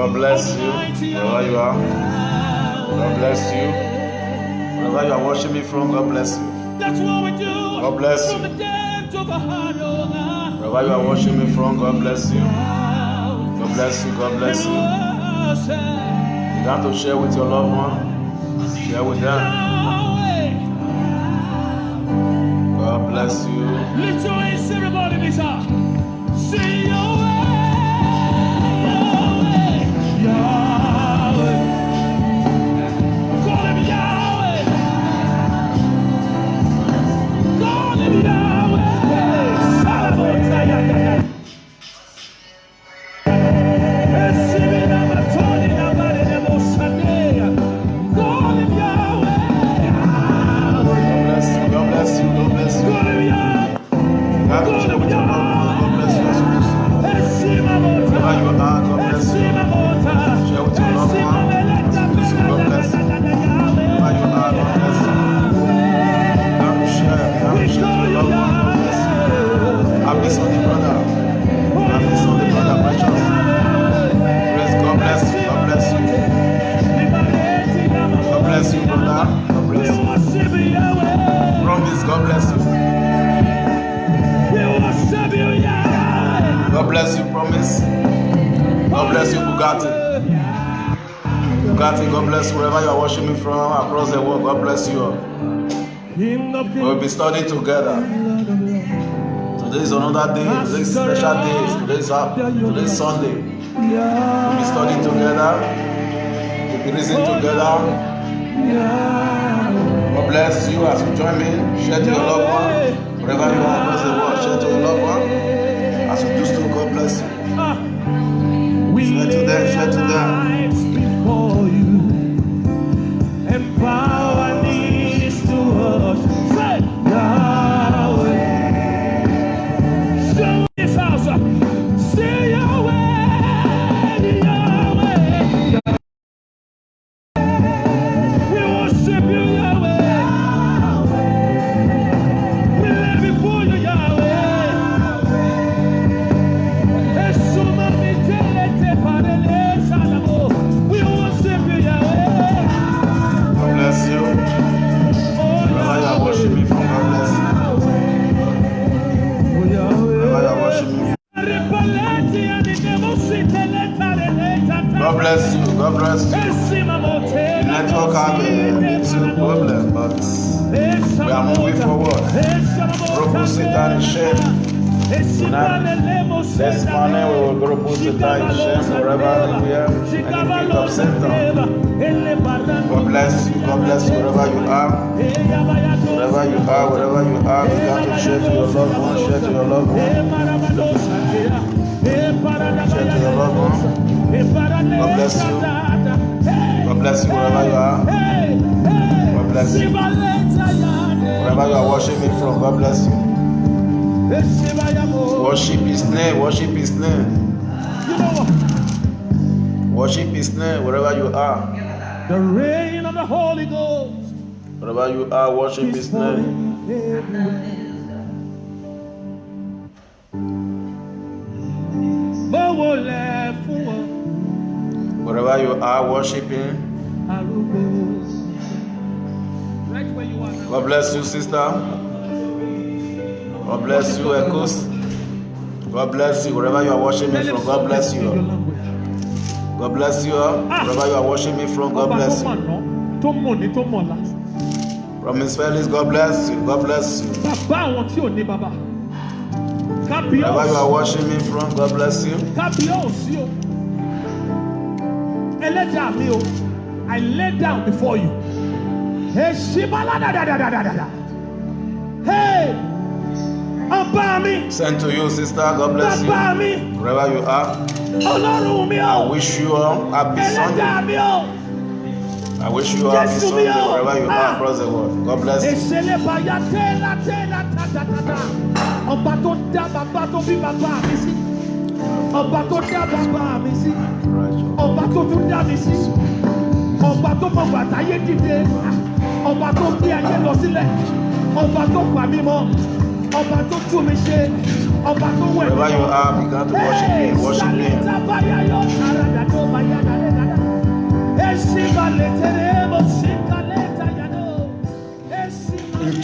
God bless you. Wherever you are. God bless you. Wherever you are watching me from, God bless you. That's what we do. God bless you. From the depths of our heart, oh God. Wherever you are watching me from, God bless you. God bless you. God bless you. Begin to share with your loved one. Share with them. God bless you. Lift your hands, everybody, this up. Say your way. Yahweh. Call him Yahweh. Call him Yahweh. God bless you, promise. God bless you, Bugatti. Bugatti, God bless you wherever you are watching me from across the world. God bless you all. We'll be studying together. Today is another day. Today is special day. Today is Sunday. We'll be studying together. We'll be reasoning together. God bless you as you join me. Share to your loved one. Wherever you are across the world, share to your loved one. As you do so, God bless you. Share to them, share to them. Empower needs to us. Say Yahweh. Show this house up. Say Yahweh, Yahweh. We worship you, Yahweh. We live before you, Yahweh. We worship you, Yahweh. God bless you. Wherever you are worshiping me from, God bless you. Wherever you are worshiping me. God bless you. God bless you. The network have a little problem, but we are moving forward. Propose Satan in shame. This morning we will go put Satan in shame wherever we are, and the feet of Satan. God bless you. God bless you wherever you are. Wherever you are, wherever you are, begin to share to your loved one. Share to your loved one. Share to your loved one. God bless you. God bless you wherever you are. God bless you. Wherever you are watching me from, God bless you. Worship His name. Worship His name. Worship His name wherever you are. The reign of the Holy Ghost. Wherever you are, worship His name. Wherever you are, worship Him. Right where you are now. God bless you, sister. God bless you, Ekos. God bless you wherever you are watching me from. God bless you. God bless you. Wherever you are watching me from, God bless you. From Miss Felix, God bless you. God bless you. Wherever you are watching me from, God bless you. I lay down before you. Hey, hey, send to you, sister. God bless you. Wherever you are, I wish you all happy Sunday. I wish you all happy Sunday wherever you are across the world. God bless you. Ọba tó mọ̀ bàtàyé dìde, ọba tó gbé ayé lọ sílẹ̀, ọba tó pa mí mọ́, ọba tó tú mi ṣe, ọba tó wẹ̀ mí mọ́. Wherever you are, begin to worship Him. Worship Him.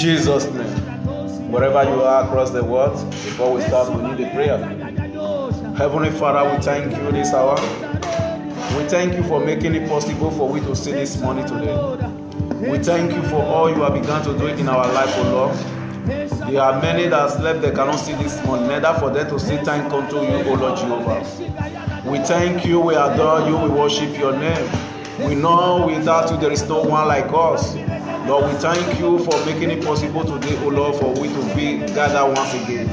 Jesus' name. Wherever you are across the world, before we start, we need a prayer. Heavenly Father, we thank you this hour. We thank you for making it possible for we to see this morning today. We thank you for all you have begun to do in our life, O Lord. There are many that slept, they cannot see this morning, neither for them to say thank unto you, O Lord Jehovah. We thank you, we adore you, we worship your name. We know without you there is no one like us. Lord, we thank you for making it possible today, O Lord, for we to be gathered once again.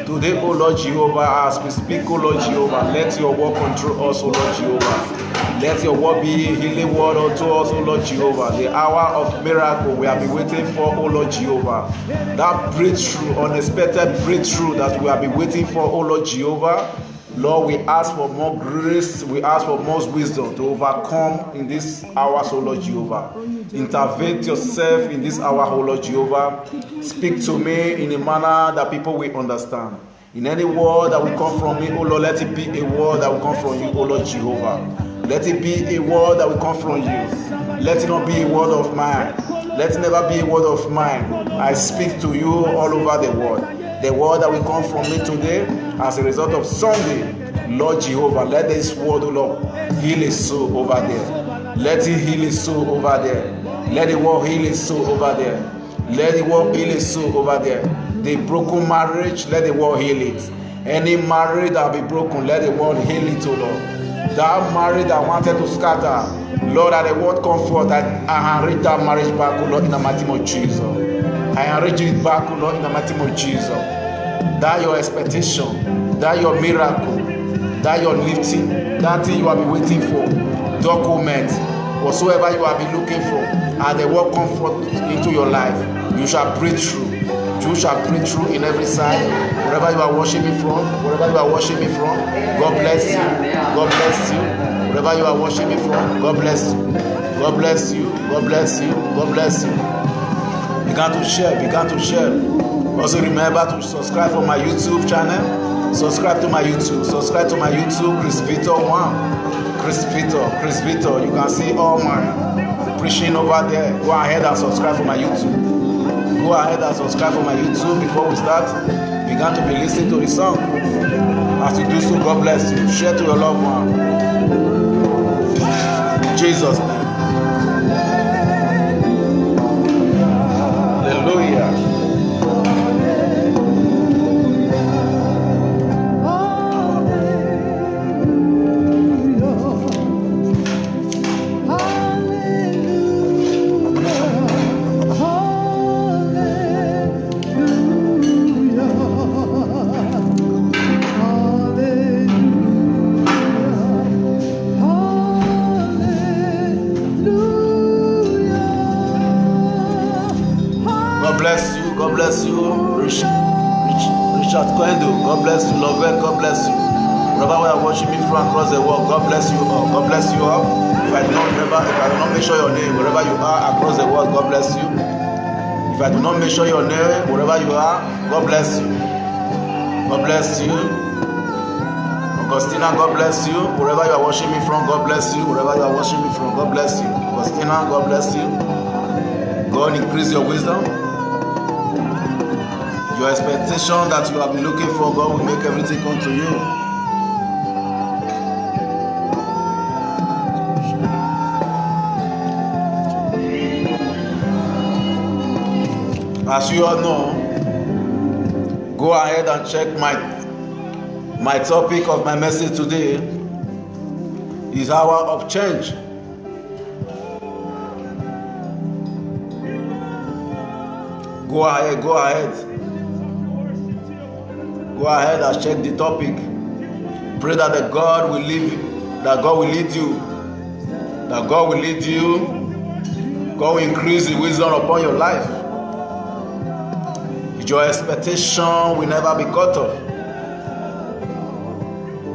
Today, O Lord Jehovah, as we speak, O Lord Jehovah, let your word control us, O Lord Jehovah. Let your word be a healing word unto us, O Lord Jehovah. The hour of miracle we have been waiting for, O Lord Jehovah. That breakthrough, unexpected breakthrough that we have been waiting for, O Lord Jehovah. Lord, we ask for more grace, we ask for more wisdom to overcome in this hour, O Lord Jehovah. Intervene yourself in this hour, O Lord Jehovah. Speak to me in a manner that people will understand. In any word that will come from me, O Lord, let it be a word that will come from you, O Lord Jehovah. Let it be a word that will come from you. Let it not be a word of mine. Let it never be a word of mine. I speak to you all over the world. The word that will come from me today as a result of Sunday, Lord Jehovah, let this word, O Lord, heal his soul over there. Let it heal his soul over there. Let the word heal his soul over there. Let the word heal his soul over there. The broken marriage, let the word heal it. Any marriage that will be broken, let the word heal it, O Lord. That marriage that wanted to scatter, Lord, that the word comfort, that I enrich that marriage back, O Lord, in the mighty name of Jesus. I enrich it back, O Lord, in the mighty name of Jesus. That your expectation, that your miracle, that your lifting, that thing you have been waiting for, document, whatsoever you have been looking for, and the word comfort into your life, you shall break through. You shall break through in every side, wherever you are worshiping from, wherever you are worshiping from. God bless you. God bless you. Wherever you are worshiping from, God bless you. God bless you. God bless you. God bless you. Begin to share. Begin to share. Also remember to subscribe for my YouTube channel. Subscribe to my YouTube. Subscribe to my YouTube, Chris Victor 1. Chris Victor. You can see all my preaching over there. Go ahead and subscribe for my YouTube. Go ahead and subscribe for my YouTube before we start. Begin to be listening to the song. As you do so, God bless you. Share to your loved one. In Jesus' name. Hallelujah. God bless you, Richard Kwendo. God bless you, Lovell. God bless you. Wherever we are watching me from across the world, God bless you all. God bless you all. If I do not mention your name, wherever you are across the world, God bless you. If I do not mention your name, wherever you are, God bless you. God bless you. Augustina, God bless you. Wherever you are watching me from, God bless you. Wherever you are watching me from, God bless you. Augustina, God bless you. God increase your wisdom. Your expectation that you have been looking for, God will make everything come to you. As you all know, go ahead and check my topic of my message today is hour of change. Go ahead. Go ahead and check the topic. Pray that God will lead you. That God will lead you. That God will lead you. God will increase the wisdom upon your life. Your expectation will never be cut off.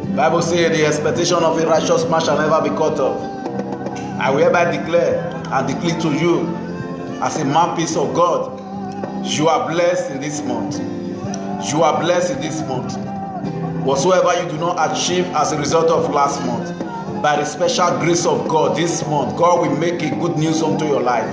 The Bible says the expectation of a righteous man shall never be cut off. I will hereby declare and declare to you as a mouthpiece of God, you are blessed in this month. You are blessed in this month. Whatsoever you do not achieve as a result of last month, by the special grace of God, this month, God will make a good news unto your life.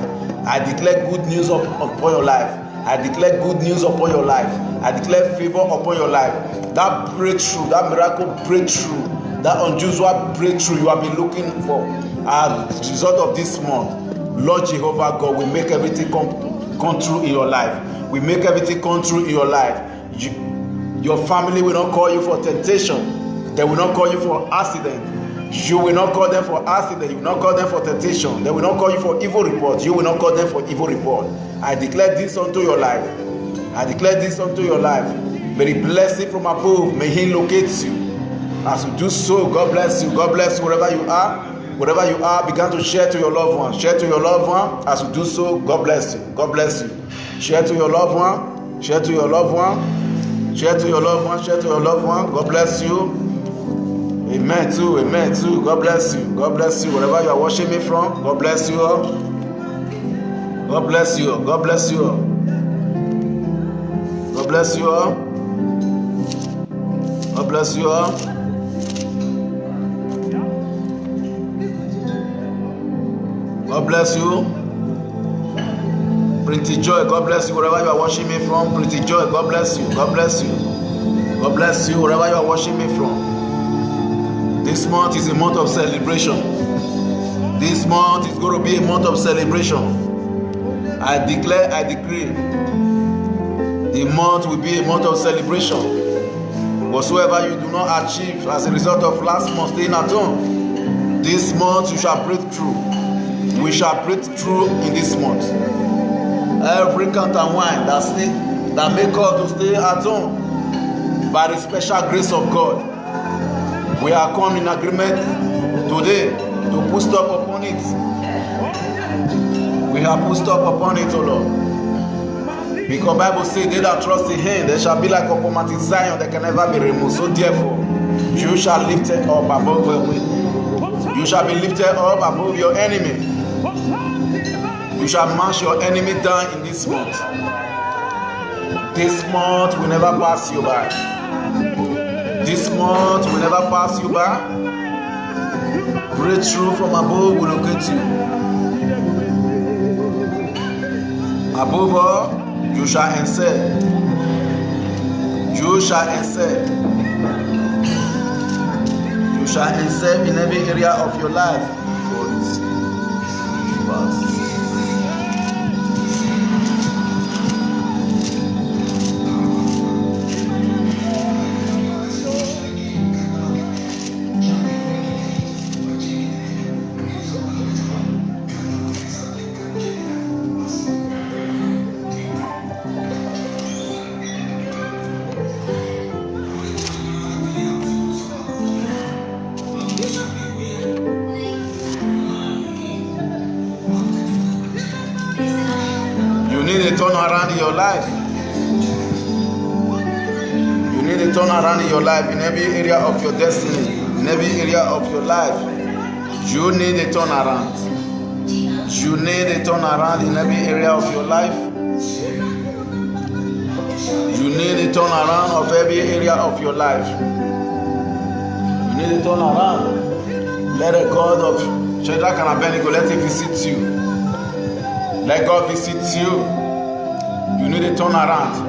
I declare good news upon your life. I declare good news upon your life. I declare favor upon your life. That breakthrough, that miracle breakthrough, that unusual breakthrough you have been looking for as a result of this month, Lord Jehovah God will make everything come true in your life. We make everything come true in your life. Your family will not call you for temptation. They will not call you for accident. You will not call them for accident. You will not call them for temptation. They will not call you for evil report. You will not call them for evil report. I declare this unto your life. I declare this unto your life. May the blessing from above, may He locate you. As you do so, God bless you. God bless you wherever you are. Wherever you are, begin to share to your loved one. Share to your loved one. As you do so, God bless you. God bless you. Share to your loved one. Share to your loved one. Share to your loved one. Share to your loved one. God bless you. Amen too. Amen too. God bless you. God bless you. Wherever you are watching me from, God bless you all. God bless you all. God bless you all. God bless you all. God bless you all. God bless you. Pretty Joy, God bless you wherever you are watching me from. Pretty Joy, God bless you. God bless you. God bless you wherever you are watching me from. This month is a month of celebration. This month is going to be a month of celebration. I declare, I decree, the month will be a month of celebration. Whatsoever you do not achieve as a result of last month staying at home, this month you shall break through. We shall break through in this month. Every count and wine that make us to stay at home, by the special grace of God, we are come in agreement today to put stop upon it. We have put stop upon it, O Lord. Because Bible says, they that trust in Him, they shall be like upon Mount Zion, they can never be removed. So therefore, you shall lift it up above the You shall be lifted up above your enemy. You shall mash your enemy down in this month. This month will never pass you by. This month will never pass you by. Breakthrough from above will locate you. Above all, you shall excel. You shall excel. You shall excel in every area of your life. Around in your life. You need a turn around in your life, in every area of your destiny, in every area of your life. You need a turn around. You need a turn around in every area of your life. You need a turn around of every area of your life. You need a turn around. Let the God of Shadrach and Abednego, let Him visit you. Let God visit you. You need a turn around.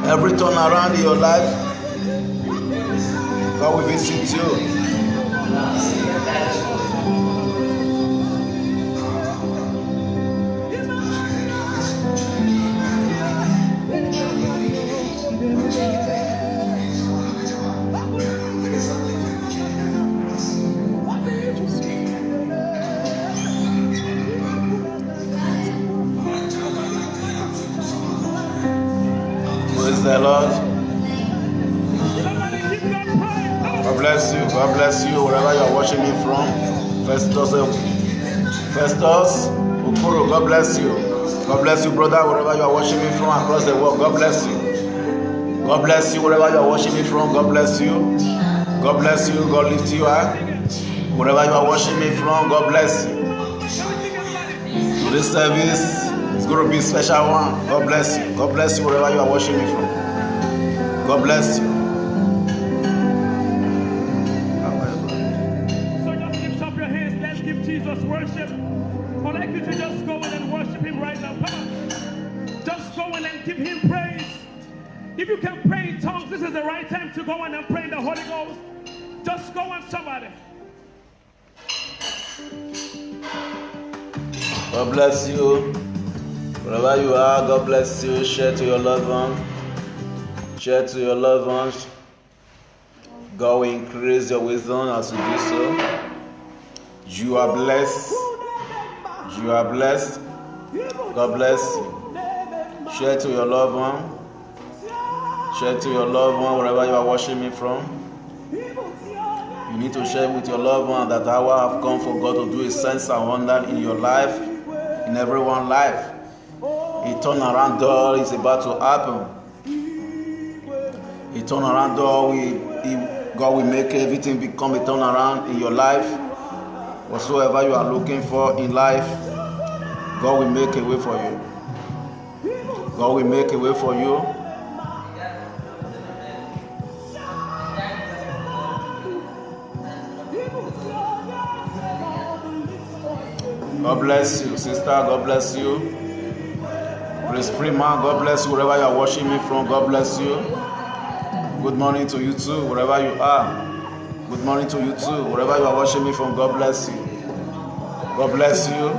Every turn around in your life, God will visit you. The Lord. God bless you. God bless you wherever you are watching me from. Festus Ukuru, God bless you. God bless you, brother, wherever you are watching me from across the world. God bless you. God bless you wherever you are watching me from. God bless you. God bless you. God lift you up. Wherever you are watching me from, God bless you. This service is going to be a special one. God bless you. God bless you wherever you are watching me from. God bless you. So just lift up your hands. Let's give Jesus worship. I'd like you to just go in and worship Him right now. Come on. Just go in and give him praise. If you can pray in tongues, this is the right time to go in and pray in the Holy Ghost. Just go on, somebody. God bless you. Wherever you are, God bless you. Share to your loved ones. Share to your loved ones. God will increase your wisdom as you do so. You are blessed. You are blessed. God bless you. Share to your loved one. Share to your loved one wherever you are watching me from. You need to share with your loved one that hour have come for God to do a sense and wonder in your life, in everyone's life. A turnaround door is about to happen. A turnaround door, God will make everything become a turnaround in your life. Whatsoever you are looking for in life, God will make a way for you. God will make a way for you. God bless you, sister. God bless you. Praise free man. God bless you wherever you are watching me from. God bless you. Good morning to you too, wherever you are. Good morning to you too, wherever you are watching me from. God bless you. God bless you.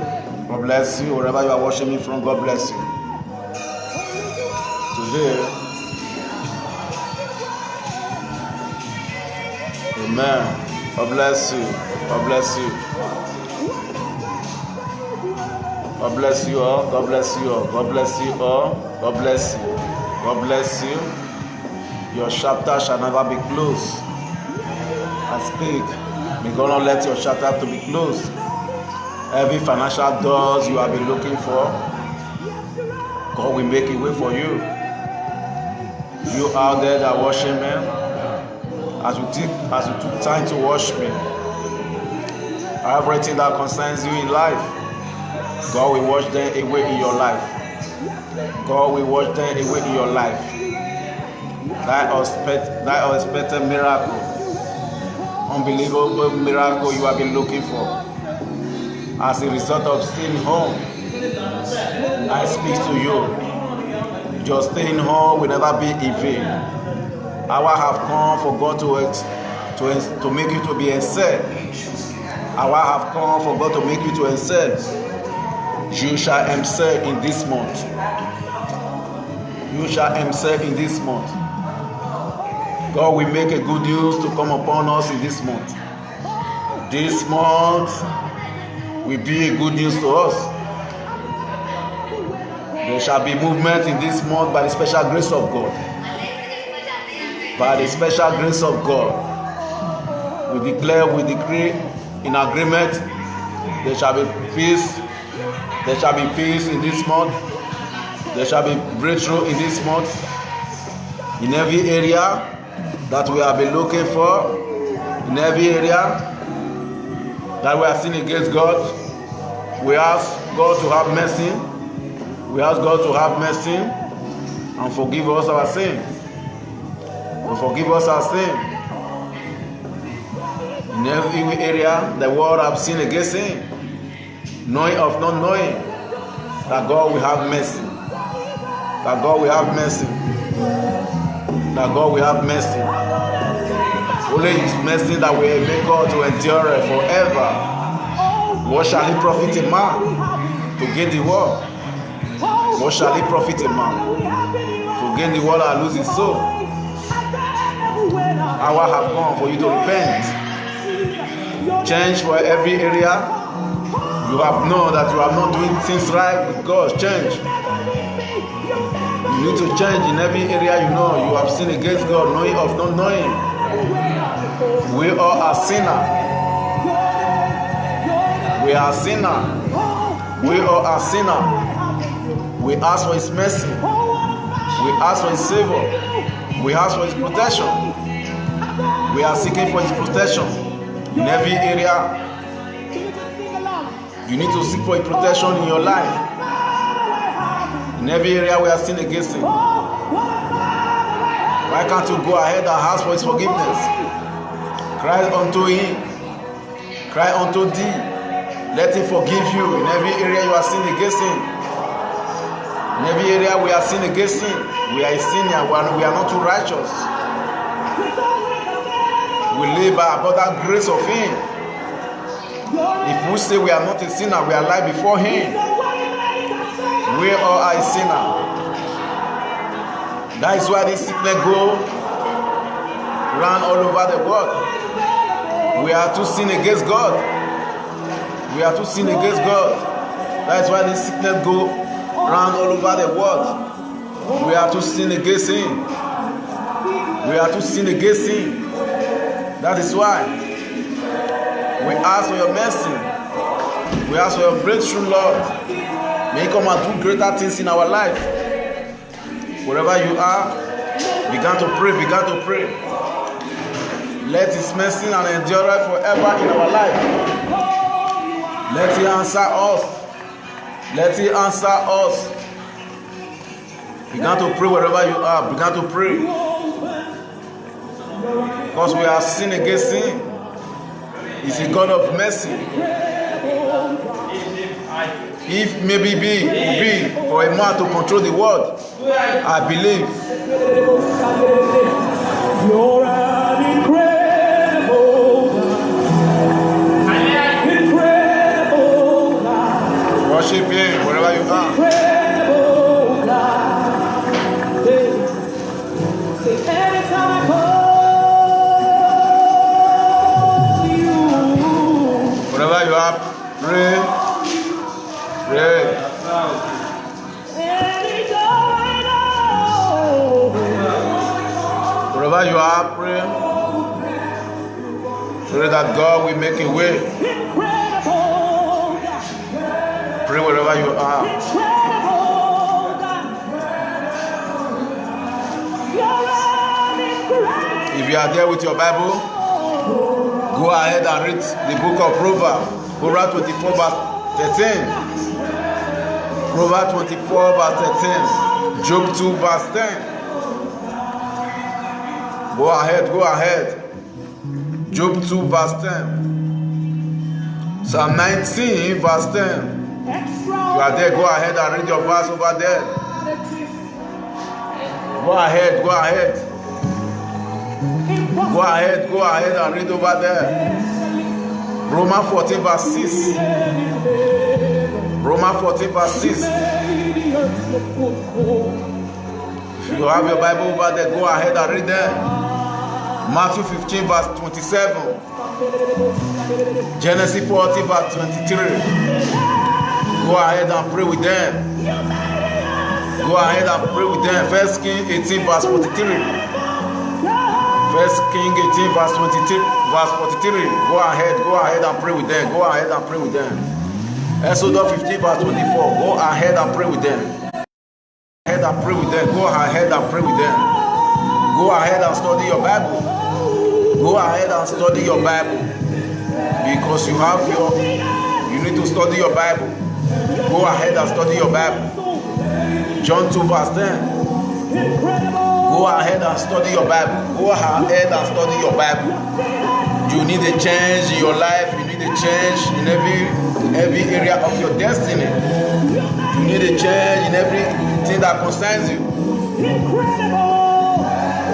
God bless you wherever you are watching me from. God bless you. Today, amen. God bless you. God bless you. God bless you all. God bless you all. God bless you all. God bless you. God bless you. Your chapter shall never be closed. I speak. May God not let your chapter to be closed. Every financial doors you have been looking for, God will make a way for you. You out there that watching me, as you took time to watch me, everything that concerns you in life, God will watch them away in your life. God will watch them away in your life. That unexpected miracle, unbelievable miracle you have been looking for. As a result of staying home, I speak to you. Your staying home will never be in vain. Hour have come for God to make you to be excel. Hour have come for God to make you to excel. You shall excel in this month. You shall excel in this month. God will make a good news to come upon us in this month. This month will be a good news to us. There shall be movement in this month by the special grace of God. By the special grace of God, we declare, we decree in agreement, there shall be peace. There shall be peace in this month. There shall be breakthrough in this month. In every area that we have been looking for, in every area that we are sin against God, we ask God to have mercy. We ask God to have mercy and forgive us our sin. And forgive us our sin. In every area the world have sinned against Him, knowing of not knowing, that God will have mercy. That God will have mercy. That God will have mercy. Only His mercy that will make God to endure forever. What shall it profit a man to gain the world? What shall it profit a man to gain the world and lose his soul? Hour have come for you to repent. Change for every area. You have known that you are not doing things right with God. Change. You need to change in every area you know. You have sinned against God, knowing of not knowing. We all are sinners. We are sinners. We all are sinners. We ask for His mercy. We ask for His favor. We ask for His protection. We are seeking for His protection in every area. You need to seek for His protection in your life. In every area we are sin against Him. Why can't you go ahead and ask for His forgiveness? Cry unto Him. Cry unto Thee. Let Him forgive you in every area you are sin against Him. In every area we are sin against Him. We are a sinner. We are not too righteous. We live by abundant grace of Him. If we say we are not a sinner, we are alive before Him. We are a sinner. That is why this sickness go round all over the world. We are to sin against God. We are to sin against God. That is why this sickness go round all over the world. We are to sin against Him. We are to sin against Him. That is why we ask for your mercy. We ask for your breakthrough, Lord. May you come and do greater things in our life. Wherever you are, begin to pray, begin to pray. Let His mercy and endurance forever in our life. Let He answer us. Let He answer us. Begin to pray wherever you are. Begin to pray. Because we have sinned against Him. He's a God of mercy. If maybe be for a man to control the world, I believe. You're an incredible God. Incredible God. Worship Him wherever you are. Incredible God. Say anytime I call you. Wherever you are, pray. Pray. Wherever you are, pray. Pray that God will make a way. Pray wherever you are. If you are there with your Bible, go ahead and read the book of Proverbs. Proverbs 24 verse 13. Proverbs 24 verse 13. Job 2 verse 10. Go ahead, go ahead. Job 2 verse 10. Psalm 19 verse 10. You are there, go ahead and read your verse over there. Go ahead, go ahead. Go ahead, go ahead and read over there. Romans 14 verse 6. Romans 14 verse 6. If you have your Bible over there, go ahead and read there. Matthew 15 verse 27. Genesis 40 verse 23. Go ahead and pray with them. Go ahead and pray with them. 1 Kings 18 verse 43. 1 Kings 18 verse 23. Go ahead and pray with them. Go ahead and pray with them. Exodus 15 verse 24. Go ahead and pray with them. Go ahead and pray with them. Go ahead and pray with them. Go ahead and study your Bible. Go ahead and study your Bible. Because you need to study your Bible. Go ahead and study your Bible. John 2 verse 10. Go ahead and study your Bible. Go ahead and study your Bible. You need a change in your life. You need a change in every area of your destiny. You need a change in everything that concerns you.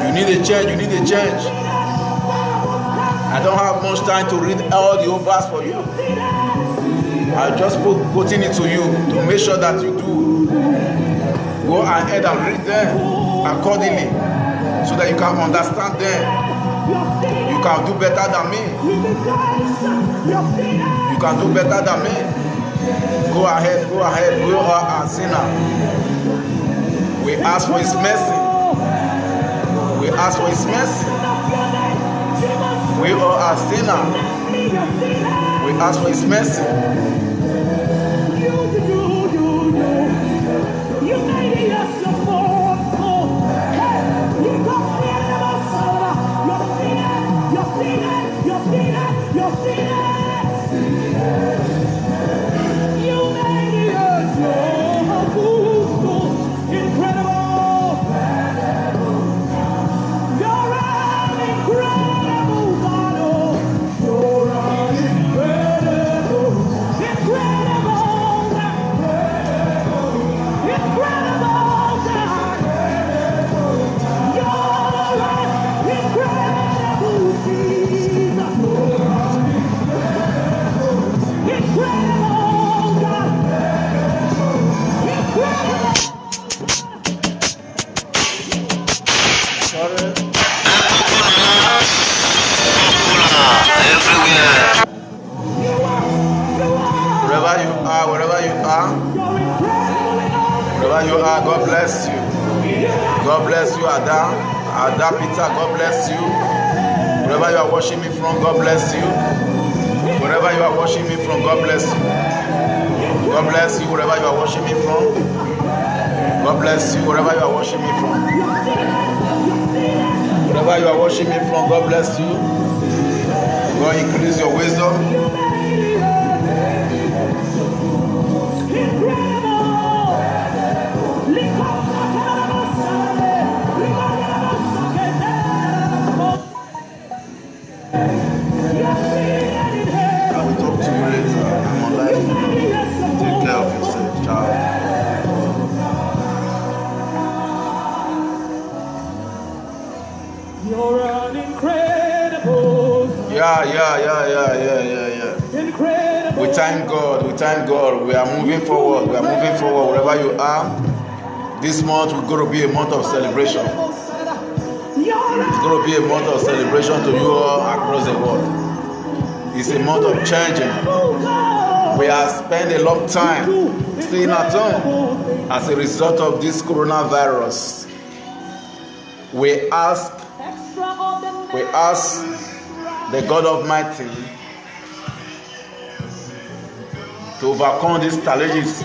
You need a change. You need a change. I don't have much time to read all the whole verse for you. I just putting it to you to make sure that you do. Go ahead and read them accordingly so that you can understand them. You can do better than me. You can do better than me. Go ahead, go ahead. We are a sinner. We ask for His mercy. We ask for His mercy. We are a sinner. We ask for His mercy. wherever you are. Wherever you are, God bless you. God bless you, Ada. Ada Peter, God bless you. Wherever you are watching me from, God bless you. Wherever you are watching me from, God bless you. God bless you wherever you are watching me from. God bless you wherever you are watching me from. Wherever you are watching me from, God bless you. God increase your wisdom. I will talk to you later. I'm on live. Take care of yourself, child. You're an incredible. Yeah. Incredible. We thank God. We are moving forward. Wherever you are. This month we're going to be a month of celebration. It's going to be a month of celebration to you all across the world. It's a month of changing. We have spent a long time staying at home as a result of this coronavirus. We ask the God Almighty to overcome these challenges.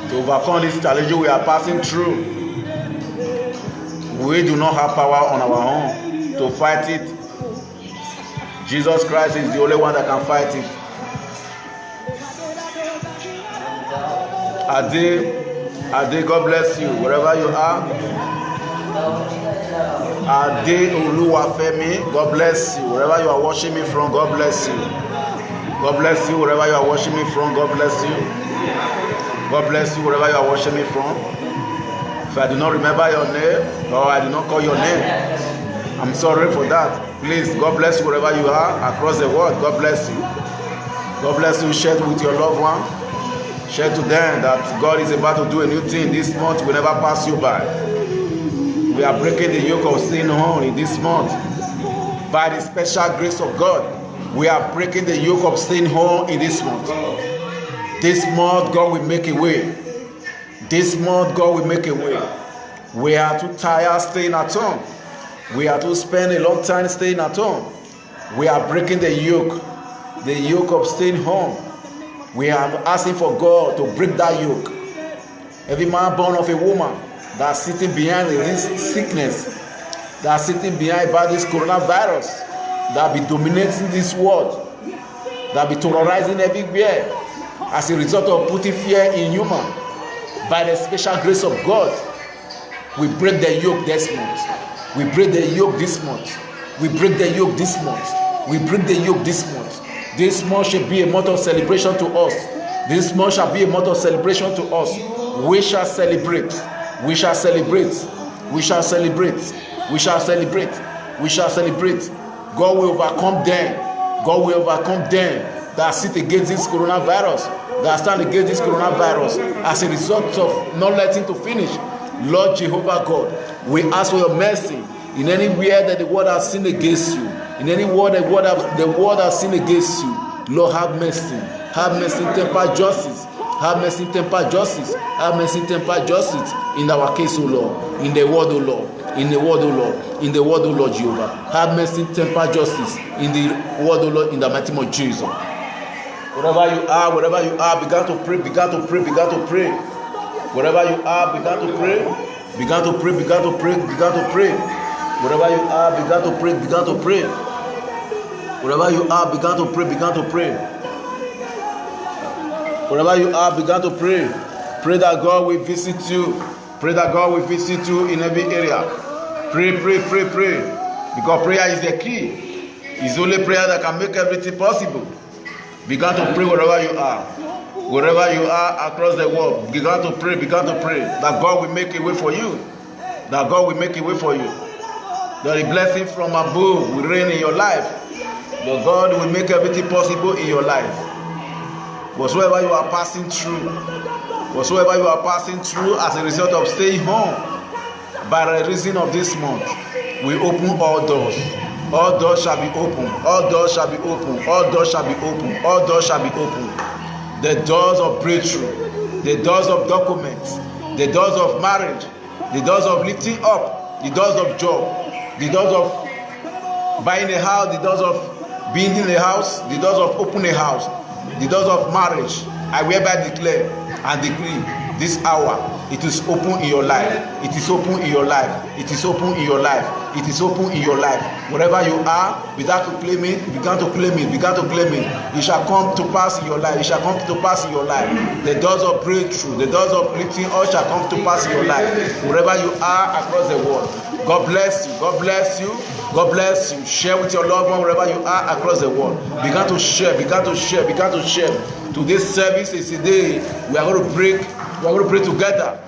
To overcome these challenges we are passing through. We do not have power on our own to fight it. Jesus Christ is the only one that can fight it. Ade, God bless you wherever you are. Ade Oluwafemi, God bless you wherever you are watching me from. God bless you. God bless you wherever you are watching me from. God bless you. God bless you wherever you are watching me from. If I do not remember your name or I do not call your name, I'm sorry for that. Please, God bless you wherever you are across the world. God bless you. God bless you. Share with your loved one. Share to them that God is about to do a new thing. This month will never pass you by. We are breaking the yoke of sin home in this month. By the special grace of God, we are breaking the yoke of sin home in this month. This month, God will make a way. This month, God will make a way. We are too tired staying at home. We are to spend a long time staying at home. We are breaking the yoke of staying home. We are asking for God to break that yoke. Every man born of a woman that's sitting behind this sickness, that's sitting behind by this coronavirus, that be dominating this world, that be terrorizing everywhere as a result of putting fear in human. By the special grace of God, we break the yoke this month. We break the yoke this month. We break the yoke this month. We break the yoke this month. This month should be a month of celebration to us. This month shall be a month of celebration to us. We shall celebrate. We shall celebrate. We shall celebrate. We shall celebrate. We shall celebrate. God will overcome them. God will overcome them that sit against this coronavirus, that stand against this coronavirus as a result of not letting to finish. Lord Jehovah God, we ask for your mercy in anywhere that the world has sinned against you, in any word the world has sinned against you. Lord, have mercy. Have mercy, temper justice. Have mercy, temper justice. Have mercy, temper justice in our case, O Lord, in the world, O Lord, in the world, O Lord, in the world, O Lord Jehovah. Have mercy, temper justice in the world, O Lord, in the mighty name of Jesus. Wherever you are, begin to pray, begin to pray, begin to pray. Wherever you are, begin to pray, begin to pray, begin to pray, begin to pray. Wherever you are, begin to pray, begin to pray. Wherever you are, begin to pray, begin to pray. Wherever you are, begin to pray. Pray that God will visit you. Pray that God will visit you in every area. Pray, pray, pray, pray. Because prayer is the key. It's only prayer that can make everything possible. Begin to pray wherever you are. Wherever you are across the world, begin to pray, that God will make a way for you. That God will make a way for you. That the blessing from above will reign in your life. That God will make everything possible in your life. Whatsoever you are passing through as a result of staying home, by the reason of this month, we open all doors. All doors shall be open. All doors shall be open. All doors shall be open. All doors shall be open. the doors of breakthrough, the doors of documents, the doors of marriage, the doors of lifting up, the doors of job, the doors of buying a house, the doors of building a house, the doors of opening a house, the doors of marriage. I hereby declare and decree this hour, it is open in your life. It is open in your life. It is open in your life. It is open in your life. Wherever you are, begin to claim it. Begin to claim it. Begin to claim it. It shall come to pass in your life. It shall come to pass in your life. The doors of breakthrough, the doors of lifting, all shall come to pass in your life. Wherever you are across the world. God bless you. God bless you. God bless you. Share with your loved one wherever you are across the world. Begin to share. Begin to share. Begin to share. Today's service is a day we are going to break. We are going to pray together.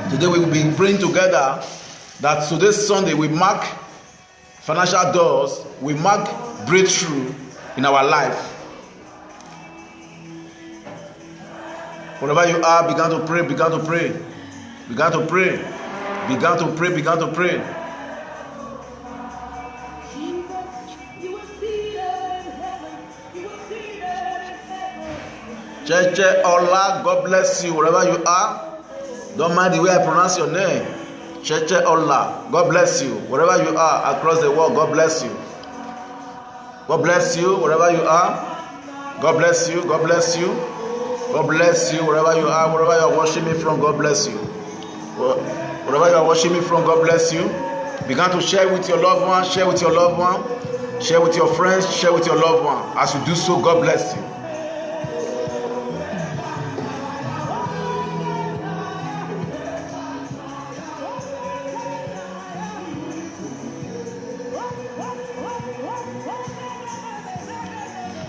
Today we will be praying together that today's Sunday we mark financial doors, we mark breakthrough in our life. Wherever you are, begin to pray, begin to pray, begin to pray, begin to pray, begin to pray. Cheche Ola, God bless you wherever you are. Don't mind the way I pronounce your name. Cheche Ola, God bless you wherever you are across the world. God bless you. God bless you wherever you are. God bless you. God bless you. God bless you wherever you are. Wherever you are watching me from, God bless you. Wherever you are watching me from, God bless you. Begin to share with your loved one. Share with your loved one. Share with your friends. Share with your loved one. As you do so, God bless you.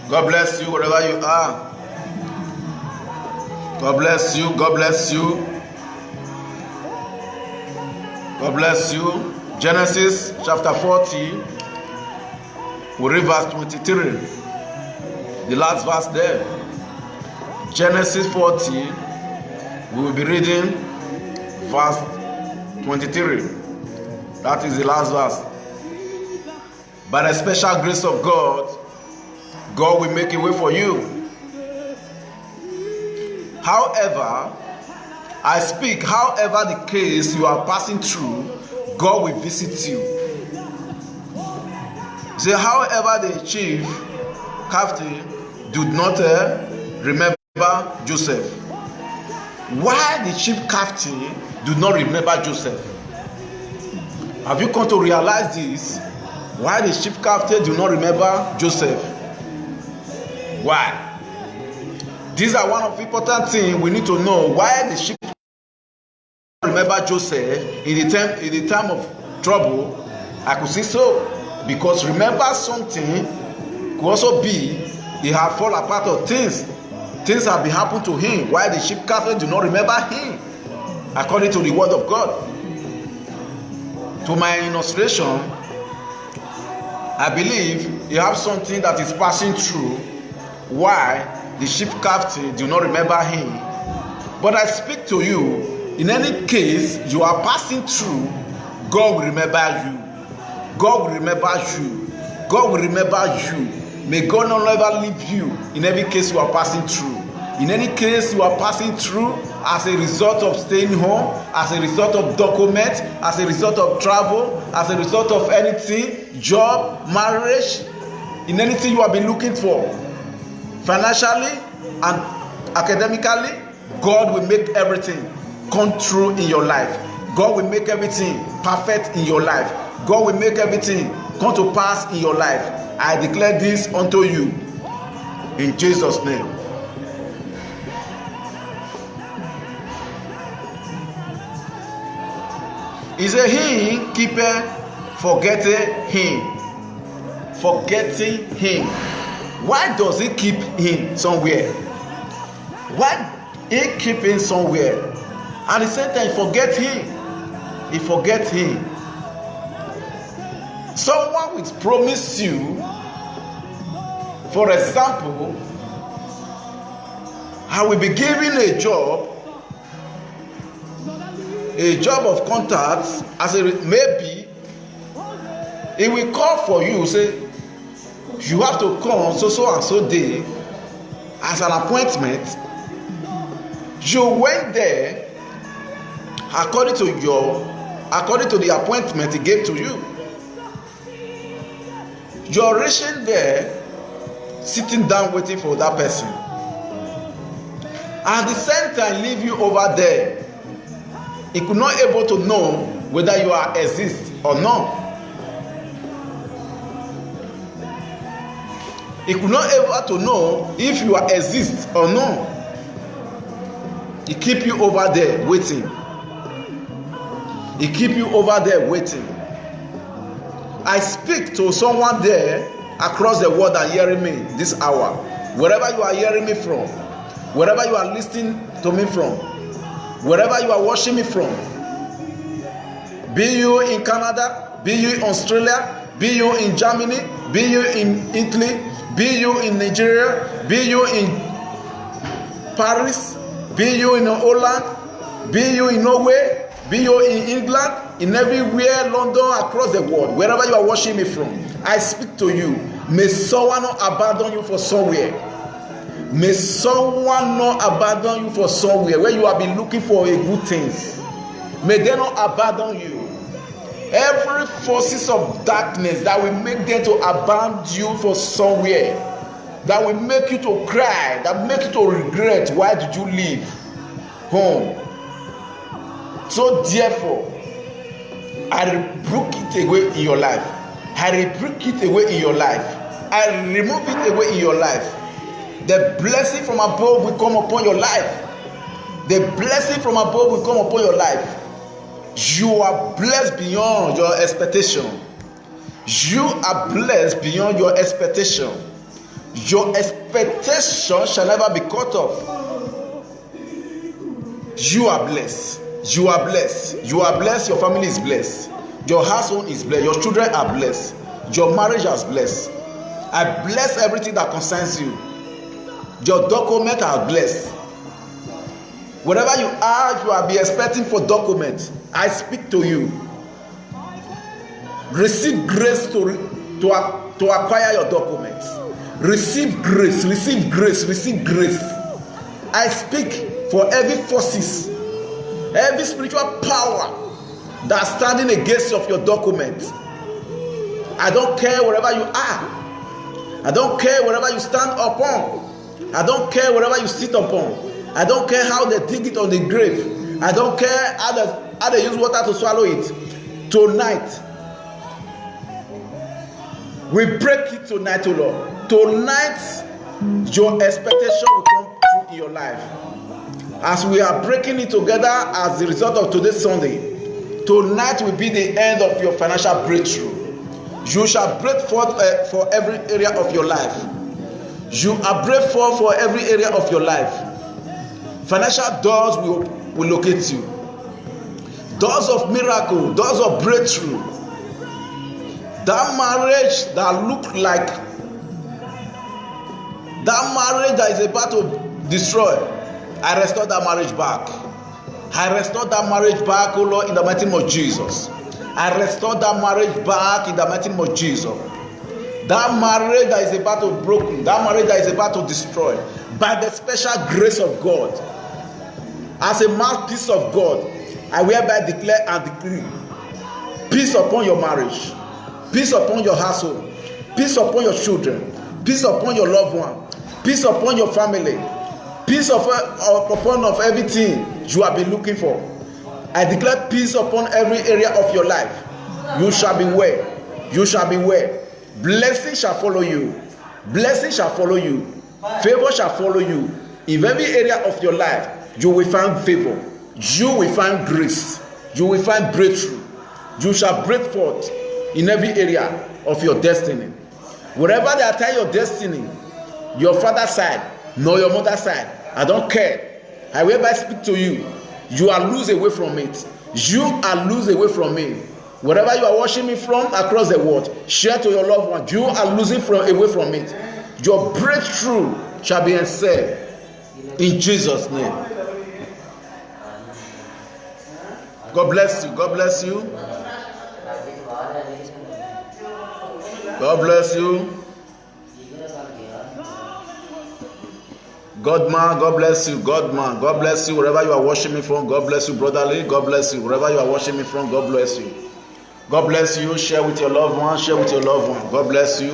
God bless you wherever you are. God bless you. God bless you. God bless you. Genesis chapter 40. We read verse 23. The last verse there. Genesis 40. We will be reading verse 23. That is the last verse. By the special grace of God, God will make a way for you. However, I speak, however the case you are passing through, God will visit you. Say, however the chief captain did not remember Joseph. Why the chief captain did not remember Joseph? Have you come to realize this? Why the chief captain did not remember Joseph? Why? These are one of the important things we need to know. Why the sheep remember Joseph in the time of trouble? I could say so, because remember something could also be he had fall apart of things. Things have been happened to him. Why the sheep captain do not remember him? According to the word of God. To my illustration, I believe you have something that is passing through. Why the chief captain do not remember him? But I speak to you, in any case you are passing through, God will remember you. God will remember you. God will remember you. May God not ever leave you in every case you are passing through. In any case you are passing through as a result of staying home, as a result of documents, as a result of travel, as a result of anything, job, marriage, in anything you have been looking for. Financially and academically, God will make everything come true in your life. God will make everything perfect in your life. God will make everything come to pass in your life. I declare this unto you in Jesus' name. He said, he keepeth forgetting him. Forgetting him. Why does he keep him somewhere? Why he keep him somewhere? And the same time, forget him. He forget him. Someone will promise you, for example, I will be giving a job of contacts, as a maybe he will call for you, say you have to come so and so day. as an appointment, you went there according to the appointment he gave to you. You're reaching there, sitting down waiting for that person, and the center leave you over there. He could not able to know whether you are exist or not. He could not able to know if you are exist or not. He keep you over there waiting. He keep you over there waiting. I speak to someone there across the world and hearing me this hour. Wherever you are hearing me from, wherever you are listening to me from, wherever you are watching me from, be you in Canada, be you in Australia, be you in Germany, be you in Italy, be you in Nigeria, be you in Paris, be you in Holland, be you in Norway, be you in England, in everywhere, London, across the world, wherever you are watching me from, I speak to you. May someone not abandon you for somewhere. May someone not abandon you for somewhere where you have been looking for a good things. May they not abandon you. Every forces of darkness that will make them to abandon you for somewhere, that will make you to cry, that will make you to regret, why did you leave home? So therefore, I rebuke it away in your life. I rebuke it away in your life. I remove it away in your life. The blessing from above will come upon your life. The blessing from above will come upon your life. You are blessed beyond your expectation. You are blessed beyond your expectation. Your expectation shall never be cut off. You are blessed. You are blessed. You are blessed. Your family is blessed. Your household is blessed. Your children are blessed. Your marriage is blessed. I bless everything that concerns you. Your documents are blessed. Wherever you are, if you are be expecting for documents, I speak to you. Receive grace to acquire your documents. Receive grace, receive grace, receive grace. I speak for every forces, every spiritual power that's standing against of your documents. I don't care wherever you are. I don't care wherever you stand upon. I don't care wherever you sit upon. I don't care how they dig it on the grave. I don't care how they use water to swallow it. Tonight, we break it tonight, O Lord. Tonight, your expectation will come true in your life. As we are breaking it together as the result of today's Sunday, tonight will be the end of your financial breakthrough. You shall break forth for every area of your life. You are break forth for every area of your life. Financial doors will locate you. Doors of miracle, doors of breakthrough. That marriage that look like, that marriage that is about to destroy, I restore that marriage back. I restore that marriage back, oh Lord, in the mighty name of Jesus. I restore that marriage back in the mighty name of Jesus. That marriage that is about to broken, that marriage that is about to destroy, by the special grace of God, as a mouthpiece of God, I hereby declare and decree peace upon your marriage, peace upon your household, peace upon your children, peace upon your loved one, peace upon your family, peace upon everything you have been looking for. I declare peace upon every area of your life. You shall be well. You shall be well. Blessing shall follow you. Blessing shall follow you. Favor shall follow you. In every area of your life, you will find favor. You will find grace. You will find breakthrough. You shall break forth in every area of your destiny. Wherever they are tying your destiny, your father's side, nor your mother's side, I don't care. I will hereby speak to you. You are loose away from it. You are loose away from me. Wherever you are watching me from across the world, share to your loved one. You are losing away from it. Your breakthrough shall be answered in Jesus' name. God bless you. God bless you. God bless you. God man, God bless you. God man, God bless you wherever you are watching me from. God bless you, brotherly. God bless you wherever you are watching me from. God bless you. God bless you. Share with your loved one. Share with your loved one. God bless you.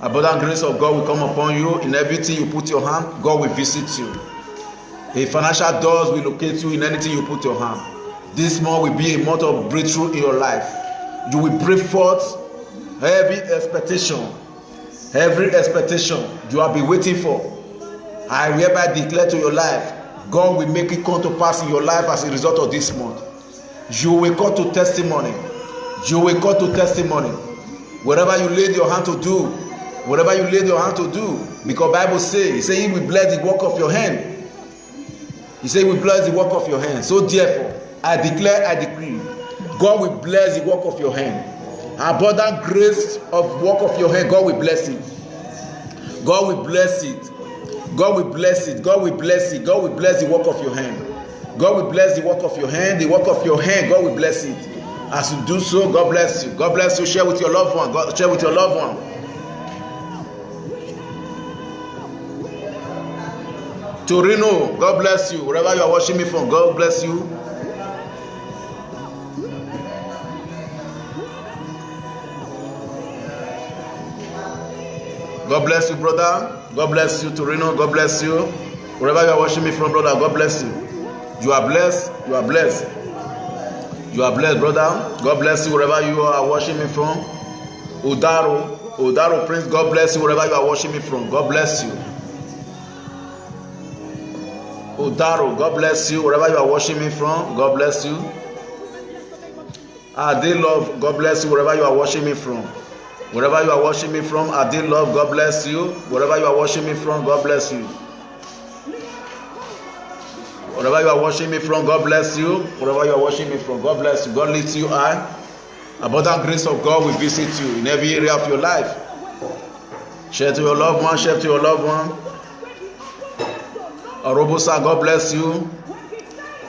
Abundant grace of God will come upon you. In everything you put your hand, God will visit you. A financial doors will locate you in anything you put your hand. This month will be a month of breakthrough in your life. You will break forth every expectation you have been waiting for. I hereby declare to your life, God will make it come to pass in your life as a result of this month. You will come to testimony. You will come to testimony. Whatever you laid your hand to do, whatever you laid your hand to do, because Bible says, He will bless the work of your hand. He said He will bless the work of your hand. So therefore, I declare, I decree, God will bless the work of your hand. Abundant grace of work of your hand, God will bless it. God will bless it. God will bless it. God will bless it. God will bless the work of your hand. God will bless the work of your hand. The work of your hand, God will bless it. As you do so, God bless you. God bless you. Share with your loved one. God, share with your loved one. Torino, God bless you. Wherever you are watching me from, God bless you. God bless you, brother. God bless you, Torino. God bless you. Wherever you are watching me from, brother, God bless you. You are blessed. You are blessed. You are blessed, brother. God bless you wherever you are watching me from. Odaro Prince, God bless you wherever you are watching me from. God bless you. Odaro, God bless you wherever you are watching me from. God bless you. Ade Love, God bless you wherever you are watching me from. Wherever you are watching me from, Ade Love, God bless you. Wherever you are watching me from, God bless you. Wherever you are watching me from, God bless you. Wherever you are watching me from, God bless you. God lifts you high. Abundant grace of God will visit you in every area of your life. Share to your loved one. Share to your loved one. Orobosa, God bless you.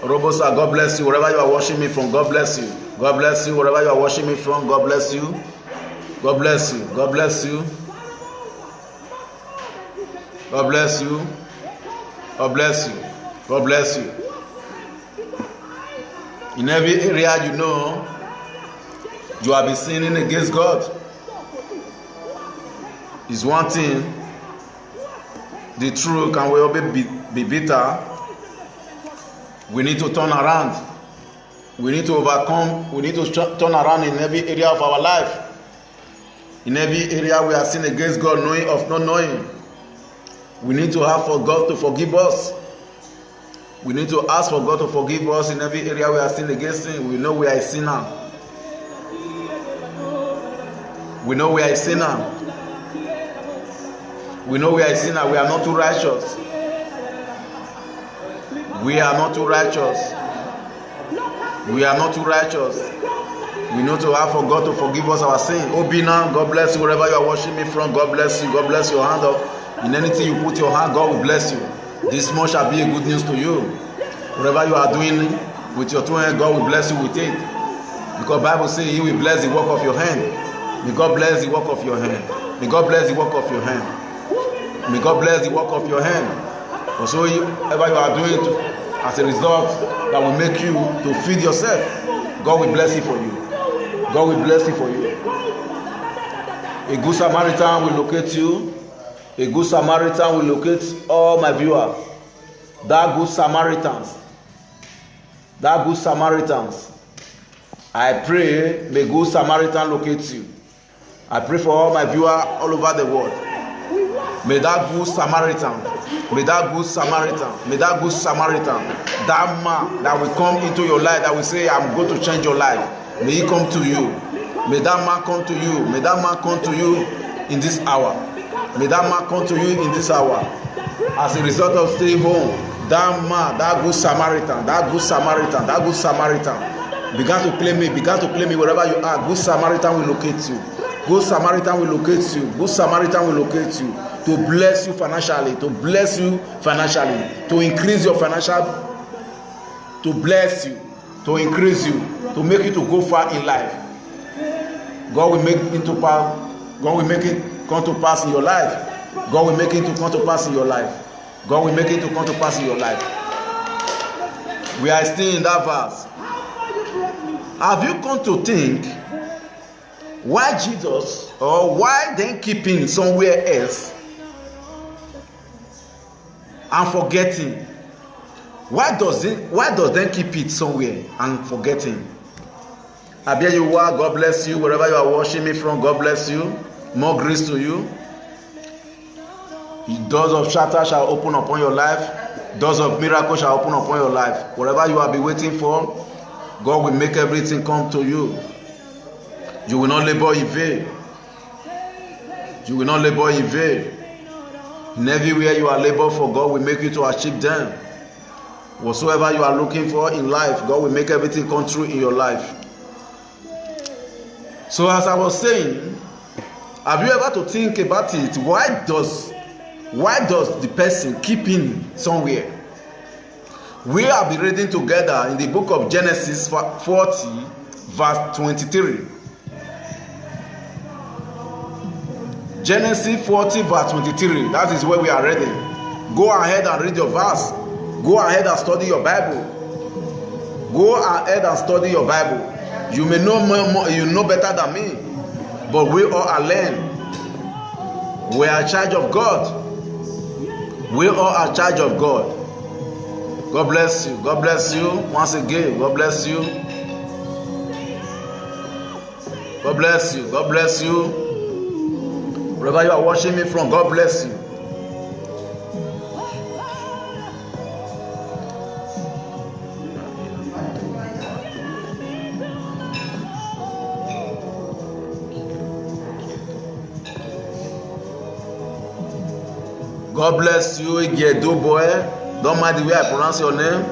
Orobosa, God bless you. Wherever you are watching me from, God bless you. God bless you. Wherever you are watching me from, God bless you. God bless you. God bless you. God bless you. God bless you. God bless you. In every area you know, you have been sinning against God. It's one thing. The truth can well be bitter. We need to turn around. We need to overcome. We need to turn around in every area of our life. In every area we are sinning against God, knowing of not knowing. We need to ask for God to forgive us. We need to ask for God to forgive us in every area we are sinning against Him. We know we are a sinner. We know we are a sinner. We know we are a sinner. We are not too righteous. We are not too righteous. We are not too righteous. We need to ask for God to forgive us our sin. Obina, God bless you wherever you are watching me from. God bless you. God bless your hand up. In anything you put your hand, God will bless you. This month shall be a good news to you. Whatever you are doing with your two hands, God will bless you with it. Because the Bible says He will bless the work of your hand. May God bless the work of your hand. May God bless the work of your hand. May God bless the work of your hand. Also, whatever you are doing as a result that will make you to feed yourself, God will bless it for you. God will bless it for you. A good Samaritan will locate you. A good Samaritan will locate all my viewers. That good Samaritans. That good Samaritans. I pray may good Samaritan locate you. I pray for all my viewers all over the world. May that good Samaritan, may that good Samaritan, may that good Samaritan, that man that will come into your life, that will say, I'm going to change your life. May he come to you. May that man come to you. May that man come to you in this hour. May that man come to you in this hour. As a result of staying home, that man, that good Samaritan, that good Samaritan, that good Samaritan began to claim me wherever you are. Good Samaritan will locate you. Good Samaritan will locate you. Good Samaritan will locate you to bless you financially, to bless you financially, to increase your financial, to bless you, to increase you, to make you to go far in life. God will make it to pass. God will make it come to pass in your life. God will make it to come to pass in your life. God will make it to come to pass in your life. We are still in that verse. Have you come to think why Jesus, or why then keeping somewhere else and forgetting? Why does then keep it somewhere and forgetting? Abia you are, God bless you. Wherever you are watching me from, God bless you. More grace to you. The doors of shatter shall open upon your life. Doors of miracle shall open upon your life. Whatever you have been waiting for, God will make everything come to you. You will not labor in vain. You will not labor in vain. In everywhere you are labor for, God will make you to achieve them. Whatsoever you are looking for in life, God will make everything come true in your life. So as I was saying, have you ever to think about it? Why does the person keep in somewhere? We have been reading together in the book of Genesis 40, verse 23. Genesis 40, verse 23. That is where we are reading. Go ahead and read your verse. Go ahead and study your Bible. Go ahead and study your Bible. You may know more, you know better than me, but we all are learning. We are in charge of God. We all are in charge of God. God bless you. God bless you once again. God bless you. God bless you. God bless you. Wherever you are watching me from, God bless you. God bless you, Igiedo boy. Don't mind the way I pronounce your name.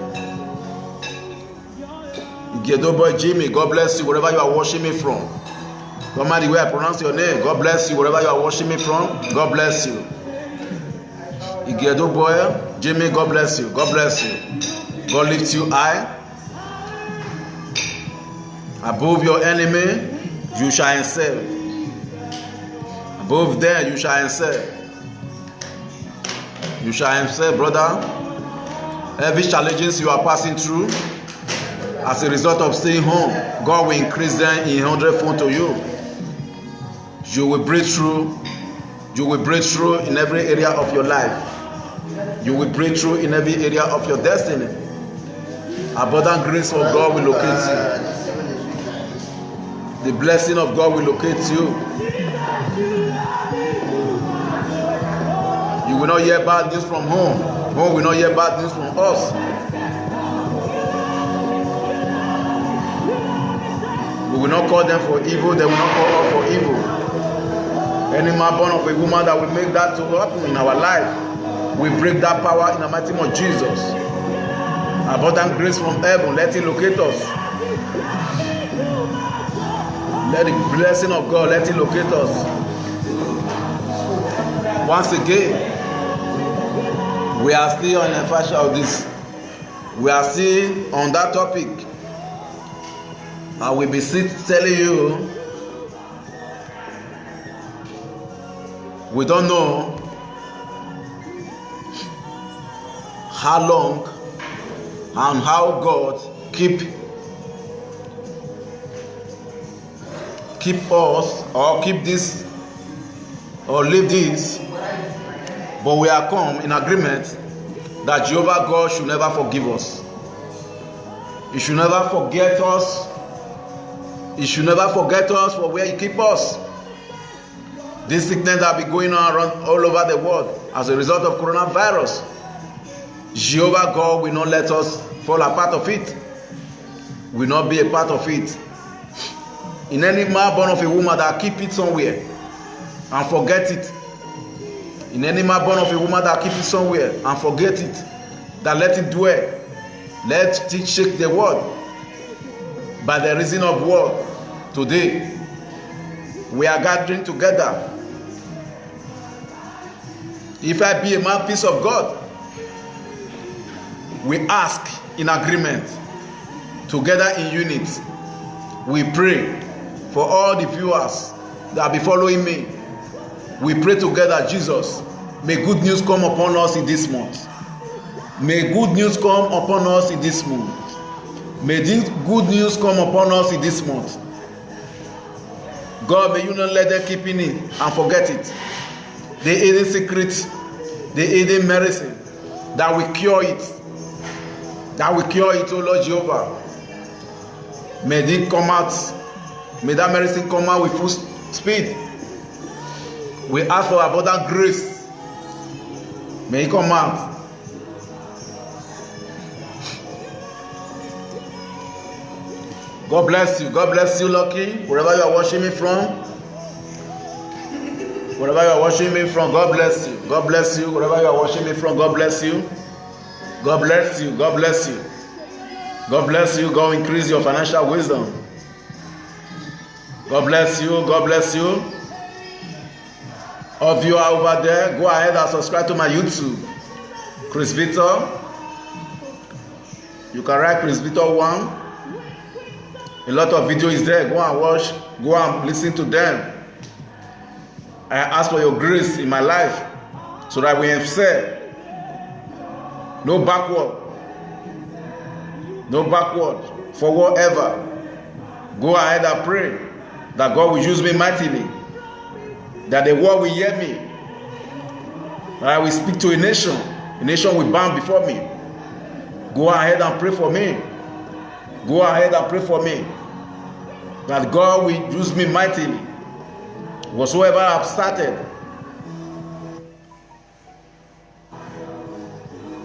Igiedo boy Jimmy, God bless you wherever you are watching me from. Don't mind the way I pronounce your name. God bless you wherever you are watching me from. God bless you. Igiedo boy Jimmy, God bless you. God bless you. God lift you high. Above your enemy, you shall excel. Above there, you shall excel. You shall excel, brother. Every challenges you are passing through, as a result of staying home, God will increase them in 100-fold to you. You will break through. You will break through in every area of your life. You will break through in every area of your destiny. Abundant grace of God will locate you. The blessing of God will locate you. You will not hear bad news from home. Home will not hear bad news from us. We will not call them for evil. They will not call us for evil. Any man born of a woman that will make that to happen in our life, we break that power in the mighty name of Jesus. Abundant grace from heaven, let it locate us. Let the blessing of God, let it locate us. Once again, we are still on the fashion of this. We are still on that topic. I will be telling you, we don't know how long and how God keep us or keep this or leave this, but we are come in agreement that Jehovah God should never forgive us. He should never forget us. He should never forget us for where He keep us. This sickness that be going on around all over the world as a result of coronavirus, Jehovah God will not let us fall a part of it. Will not be a part of it. In any man born of a woman that keep it somewhere and forget it. In any man born of a woman that keep it somewhere and forget it, that let it dwell, let it shake the world. By the reason of war, today we are gathering together. If I be a mouthpiece of God, we ask in agreement, together in unity. We pray for all the viewers that be following me. We pray together, Jesus, May good news come upon us in this month. May good news come upon us in this month. May this good news come upon us in this month. God, may you not let them keep in it and forget it. The hidden secret, the hidden medicine that will cure it. That will cure it, oh Lord Jehovah. May it come out. May that medicine come out with full speed. We ask for abundant grace. May it come out. God bless you. God bless you, Lucky. Wherever you are watching me from. Wherever you are watching me from, God bless you. God bless you. Wherever you are watching me from, God bless you. God bless you. God bless you. God bless you. God increase your financial wisdom. God bless you. God bless you. All of you are over there, go ahead and subscribe to my YouTube. Chris Victor. You can write Chris Victor 1. A lot of videos there. Go and watch. Go and listen to them. I ask for your grace in my life so that we excel. No backward. No backward. Forward ever. Go ahead and pray that God will use me mightily. That the world will hear me. That I will speak to a nation. A nation will bow before me. Go ahead and pray for me. Go ahead and pray for me. That God will use me mightily. Whatsoever I have started.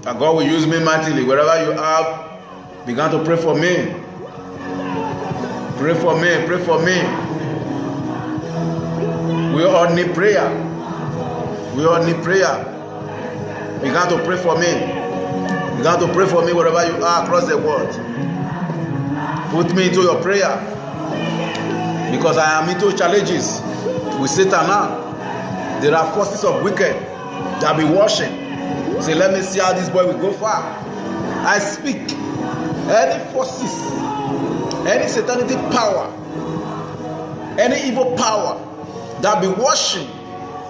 That God will use me mightily. Wherever you are, begin to pray for me. Pray for me. Pray for me. We all need prayer. We all need prayer. Begin to pray for me. Begin to pray for me wherever you are across the world. Put me into your prayer. Because I am into challenges with Satan now. There are forces of wicked that be watching. Say, let me see how this boy will go far. I speak. Any forces, any satanic power, any evil power that be watching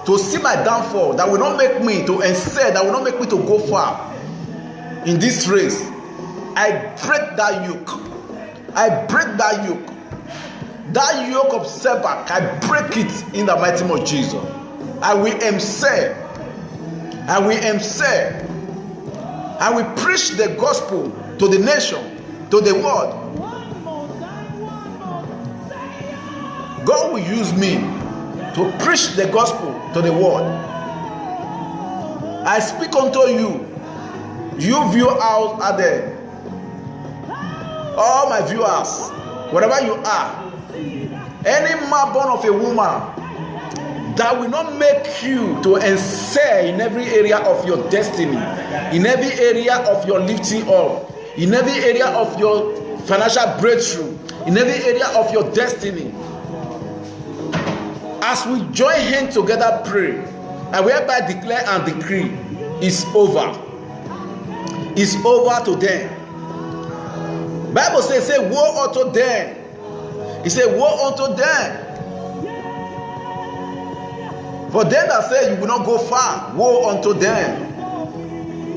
to see my downfall, that will not make me to excel, that will not make me to go far in this race, I break that yoke. I break that yoke. That yoke of setback, I break it in the mighty name of Jesus. I will excel. I will excel. I will preach the gospel to the nation, to the world. God will use me to preach the gospel to the world. I speak unto you, you viewers out there, all my viewers, wherever you are, any man born of a woman that will not make you to excel in every area of your destiny, in every area of your lifting up, in every area of your financial breakthrough, in every area of your destiny. As we join hands together, pray, I hereby declare and decree, it's over. It's over to them. Bible says, say, woe unto them. He said, woe unto them. For them that say you will not go far, woe unto them.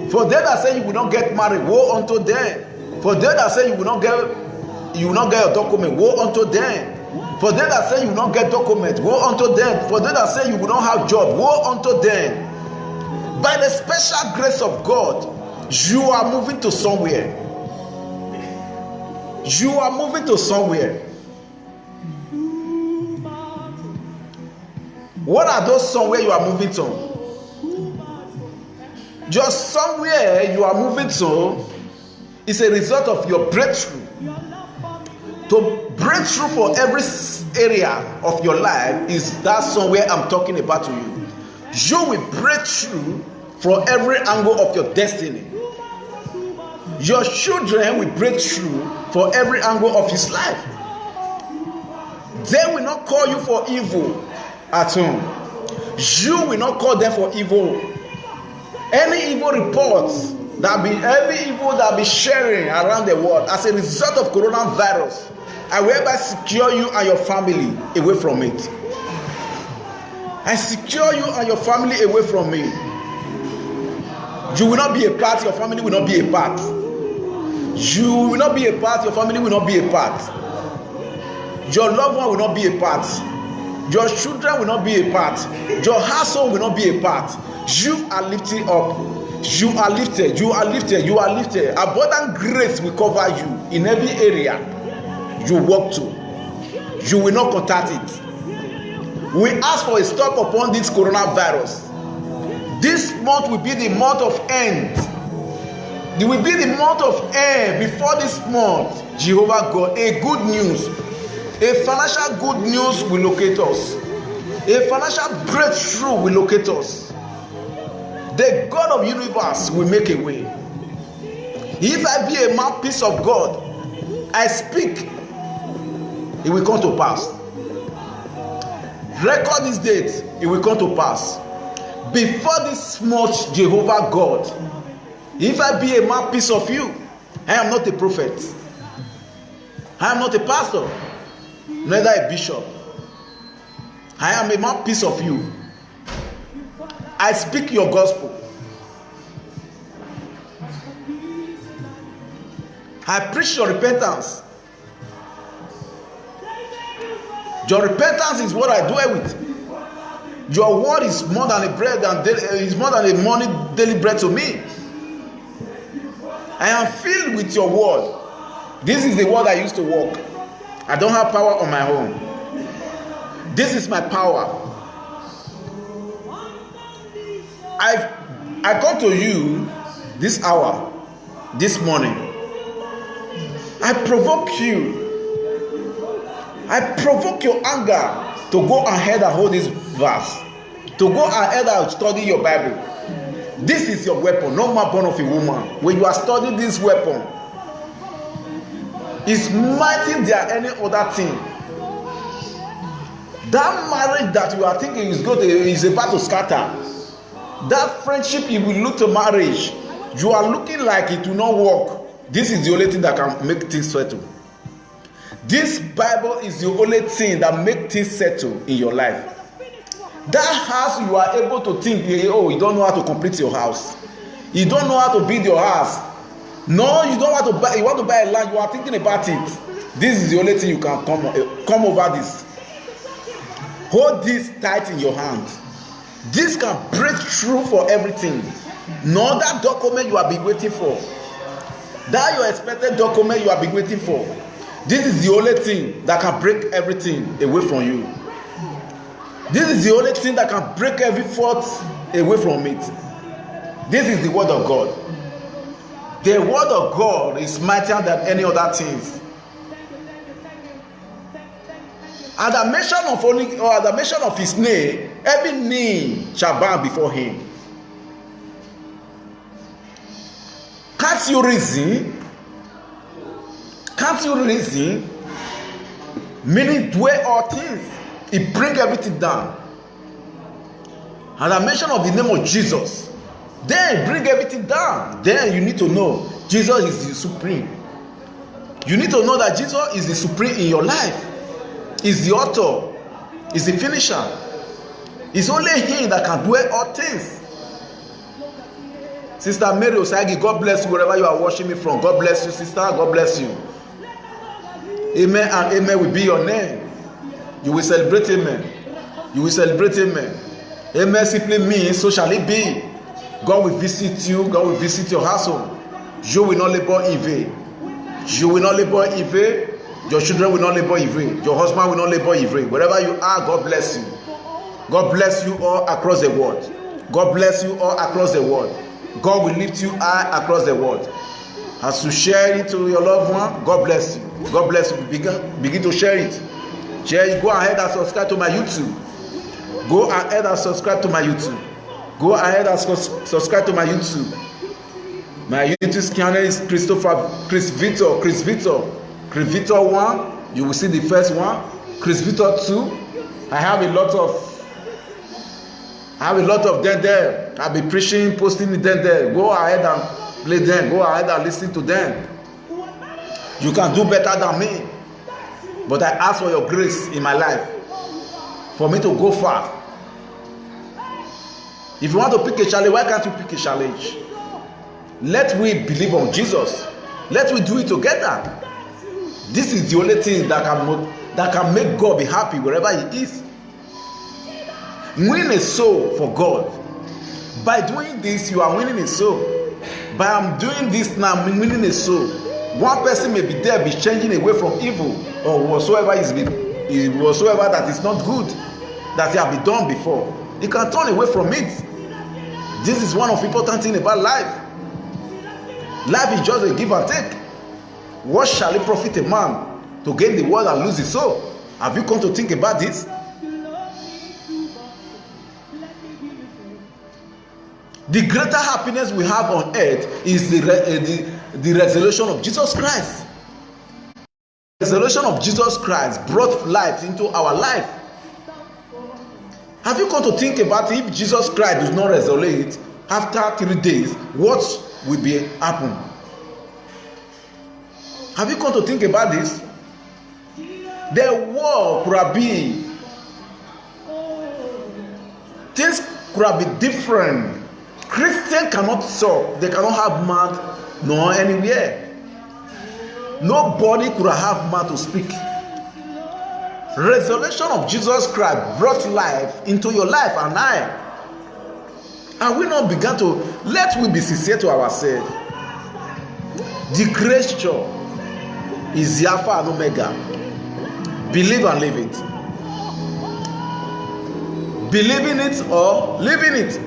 For them that say you will not get married, woe unto them. For them that say you will not get a document, woe unto them. For them that say you will not get document, woe unto them. For them that say you will not have job, woe unto them. By the special grace of God, you are moving to somewhere. You are moving to somewhere. What are those somewhere you are moving to? Just somewhere you are moving to is a result of your breakthrough. To break through for every area of your life is that somewhere I'm talking about to you. You will break through from every angle of your destiny. Your children will break through for every angle of his life. They will not call you for evil at home. You will not call them for evil. Any evil reports every evil that be sharing around the world as a result of coronavirus, I will hereby secure you and your family away from it. I secure you and your family away from me. You will not be a part. Your family will not be a part. You will not be a part. Your family will not be a part. Your loved one will not be a part. Your children will not be a part. Your household will not be a part. You are lifted up. You are lifted. You are lifted. You are lifted. Abundant grace will cover you in every area you walk to. You will not contact it. We ask for a stop upon this coronavirus. This month will be the month of end. It will be the month of end. Before this month, Jehovah God, a good news, a financial good news will locate us. A financial breakthrough will locate us. The God of universe will make a way. If I be a mouthpiece of God, I speak, it will come to pass. Record this date, it will come to pass. Before this month, Jehovah God, if I be a mouthpiece of you, I am not a prophet. I am not a pastor, neither a bishop. I am a mouthpiece of you. I speak your gospel. I preach your repentance. Your repentance is what I dwell with. Your word is more than a bread and is more than a morning daily bread to me. I am filled with your word. This is the word I used to walk. I don't have power on my own. This is my power. I come to you this hour, this morning. I provoke you. I provoke your anger to go ahead and hold this verse. To go ahead and study your Bible. This is your weapon, no man born of a woman. When you are studying this weapon, it's mighty than any other thing. That marriage that you are thinking is about to scatter. That friendship, if you look to marriage, you are looking like it will not work. This is the only thing that can make things settle. This Bible is the only thing that makes things settle in your life. That house, you are able to think, oh, you don't know how to complete your house. You don't know how to build your house. No, you don't want to buy. You want to buy a land. You are thinking about it. This is the only thing you can come over this. Hold this tight in your hand. This can break through for everything. No, that document you have been waiting for. That your expected document you have been waiting for. This is the only thing that can break everything away from you. This is the only thing that can break every fault away from it. This is the word of God. The word of God is mightier than any other things. At the mention of his name, every knee shall bow before him. Can't you reason? Can't you reason? Meaning dwell all things. It brings everything down. At the mention of the name of Jesus, then bring everything down. Then you need to know Jesus is the supreme. You need to know that Jesus is the supreme in your life. Is the author, is the finisher. It's only him that can do all things. Sister Mary Osagi, God bless you wherever you are watching me from. God bless you, sister. God bless you. Amen and amen will be your name. You will celebrate amen. You will celebrate amen. Amen simply means so shall it be. God will visit you. God will visit your household. You will not labor in vain. You will not labor in vain. Your children will not labor in vain. Your husband will not labor in vain. Wherever you are, God bless you. God bless you all across the world. God bless you all across the world. God will lift you high across the world. As you share it to your loved one, God bless you. God bless you. Begin to share it. Share it. Go ahead and subscribe to my YouTube. Go ahead and subscribe to my YouTube. Go ahead and subscribe to my YouTube. My YouTube channel is Chris Victor 1. You will see the first one. Chris Victor 2. I have a lot of them there. I'll be preaching, posting them there. Go ahead and play them. Go ahead and listen to them. You can do better than me. But I ask for your grace in my life for me to go far. If you want to pick a challenge, why can't you pick a challenge? Let we believe on Jesus. Let we do it together. This is the only thing that can make God be happy wherever He is. Win a soul for God. By doing this, you are winning a soul. By I'm doing this now, I'm winning a soul. One person may be there, be changing away from evil or whatsoever that is not good that he have been done before. He can turn away from it. This is one of the important things about life. Life is just a give and take. What shall it profit a man to gain the world and lose his soul? Have you come to think about this? The greater happiness we have on earth is the resurrection of Jesus Christ. The resurrection of Jesus Christ brought life into our life. Have you come to think about if Jesus Christ does not resurrect after 3 days, what will be happen? Have you come to think about this? The world could have been, things could have been different. Christians cannot talk, they cannot have mouth nor anywhere. Nobody could have mouth to speak. Resurrection of Jesus Christ brought life into your life and I. And we not began to, let we be sincere to ourselves. The creature is the Alpha and Omega. Believe and live it. Believe in it or live in it.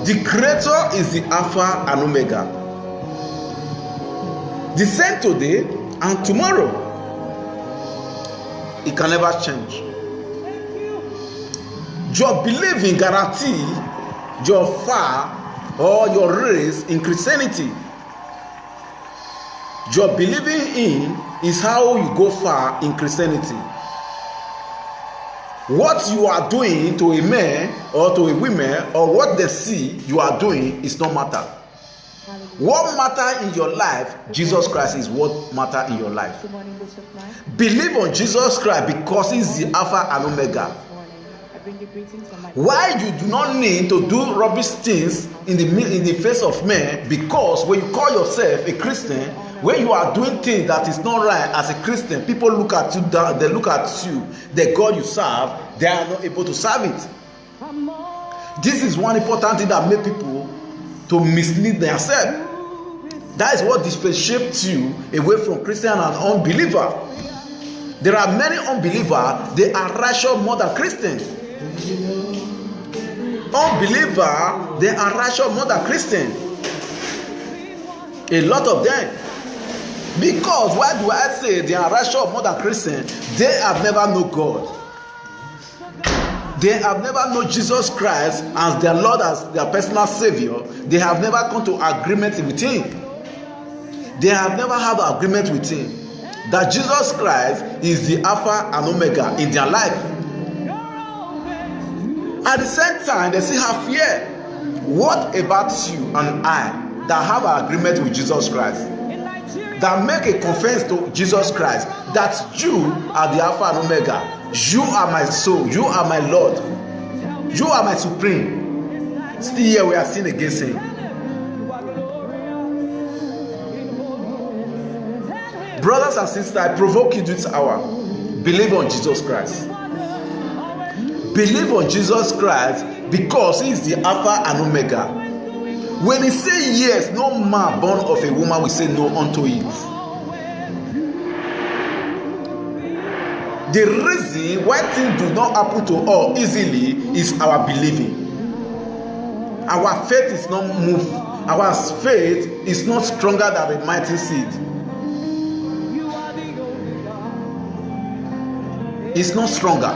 The Creator is the Alpha and Omega. The same today and tomorrow. It can never change. Your believing guarantee your far or your race in Christianity. Your believing in is how you go far in Christianity. What you are doing to a man or to a woman or what they see you are doing is not matter. What matter in your life, Jesus Christ is what matter in your life. Believe on Jesus Christ because He's the Alpha and Omega. Why you do not need to do rubbish things in the face of men? Because when you call yourself a Christian, when you are doing things that is not right as a Christian, people look at you down, they look at you, the God you serve, they are not able to serve it. This is one important thing that make people to mislead themselves. That is what differentiates you away from Christian and unbeliever. There are many unbelievers, they are righteous more than Christians. Unbelievers, they are righteous more than Christians. A lot of them. Because why do I say they are righteous more than Christians? They have never known God. They have never known Jesus Christ as their Lord, as their personal Savior. They have never come to agreement with Him. They have never had an agreement with Him that Jesus Christ is the Alpha and Omega in their life. At the same time, they still have fear. What about you and I that have an agreement with Jesus Christ? That make a confess to Jesus Christ that you are the Alpha and Omega. You are my soul. You are my Lord. You are my supreme. Still here we are sin against Him. Brothers and sisters, I provoke you this hour. Believe on Jesus Christ. Believe on Jesus Christ because He is the Alpha and Omega. When He say yes, no man born of a woman will say no unto it. The reason why things do not happen to us easily is our believing. Our faith is not moved. Our faith is not stronger than the mighty seed. It's not stronger.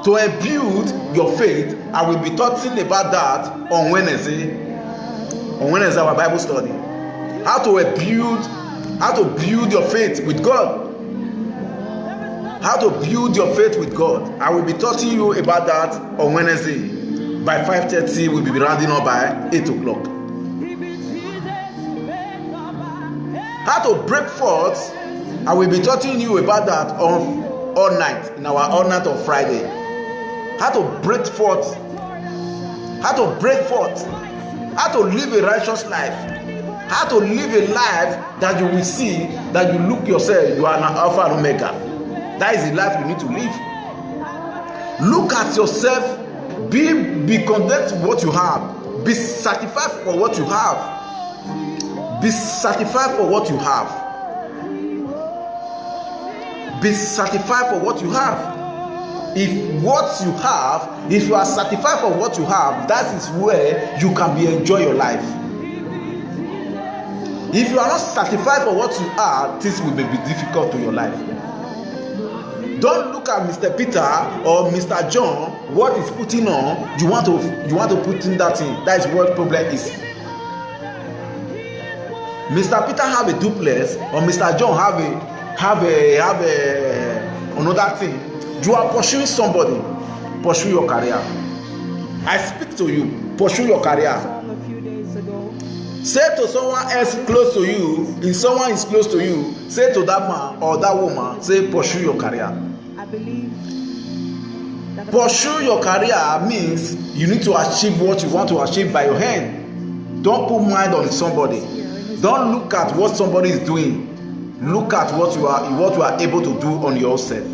To build your faith, I will be talking about that on Wednesday. On Wednesday, our Bible study. How to build your faith with God. How to build your faith with God. I will be talking you about that on Wednesday. By 5:30, we'll be rounding up by 8 o'clock. How to break forth. I will be talking you about that on all night, in our all night on Friday. How to break forth. How to break forth how to live a righteous life, how to live a life that you will see, that you look yourself, you are an Alpha and Omega. That is the life you need to live. Look at yourself, be content with what you have, be satisfied for what you have, be satisfied for what you have, be satisfied for what you have. If what you have, if you are satisfied for what you have, that is where you can enjoy your life. If you are not satisfied for what you are, this will be difficult to your life. Don't look at Mr. Peter or Mr. John, what is putting on, you want to put in that thing. That is what the problem is. Mr. Peter have a duplex, or Mr. John have another thing. You are pursuing somebody, pursue your career. I speak to you, pursue your career. Say to someone else close to you, if someone is close to you, say to that man or that woman, say pursue your career. Pursue your career means you need to achieve what you want to achieve by your hand. Don't put mind on somebody. Don't look at what somebody is doing. Look at what you are able to do on yourself.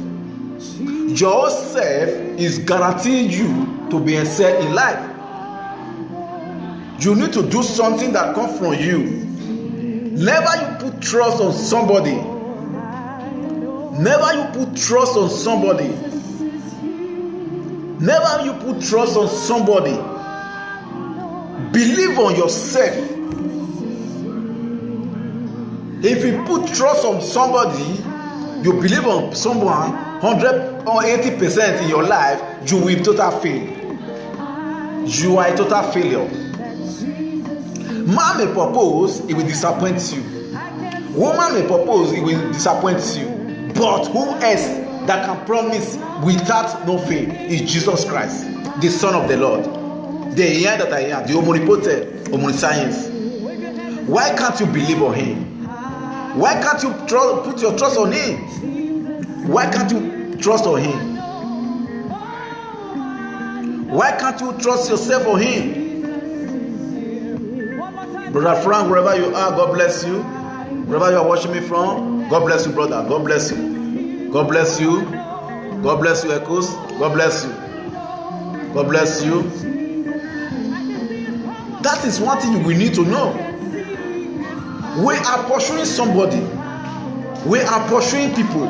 Yourself is guaranteeing you to be excelled in life. You need to do something that comes from you. Never you put trust on somebody. Never you put trust on somebody. Never you put trust on somebody. Believe on yourself. If you put trust on somebody, you believe on someone 100 or 80% in your life, you will total fail. You are a total failure. Man may propose, it will disappoint you. Woman may propose, it will disappoint you. But who else that can promise without no fail is Jesus Christ, the Son of the Lord, the I am that I am, the omnipotent, omniscience. Why can't you believe on Him? Why can't you put your trust on Him? Why can't you trust on Him? Why can't you trust yourself on Him? Brother Frank, wherever you are, God bless you. Wherever you are watching me from, God bless you, brother. God bless you. God bless you. God bless you, Echoes. God bless you. God bless you. That is one thing we need to know. We are pursuing somebody. We are pursuing people.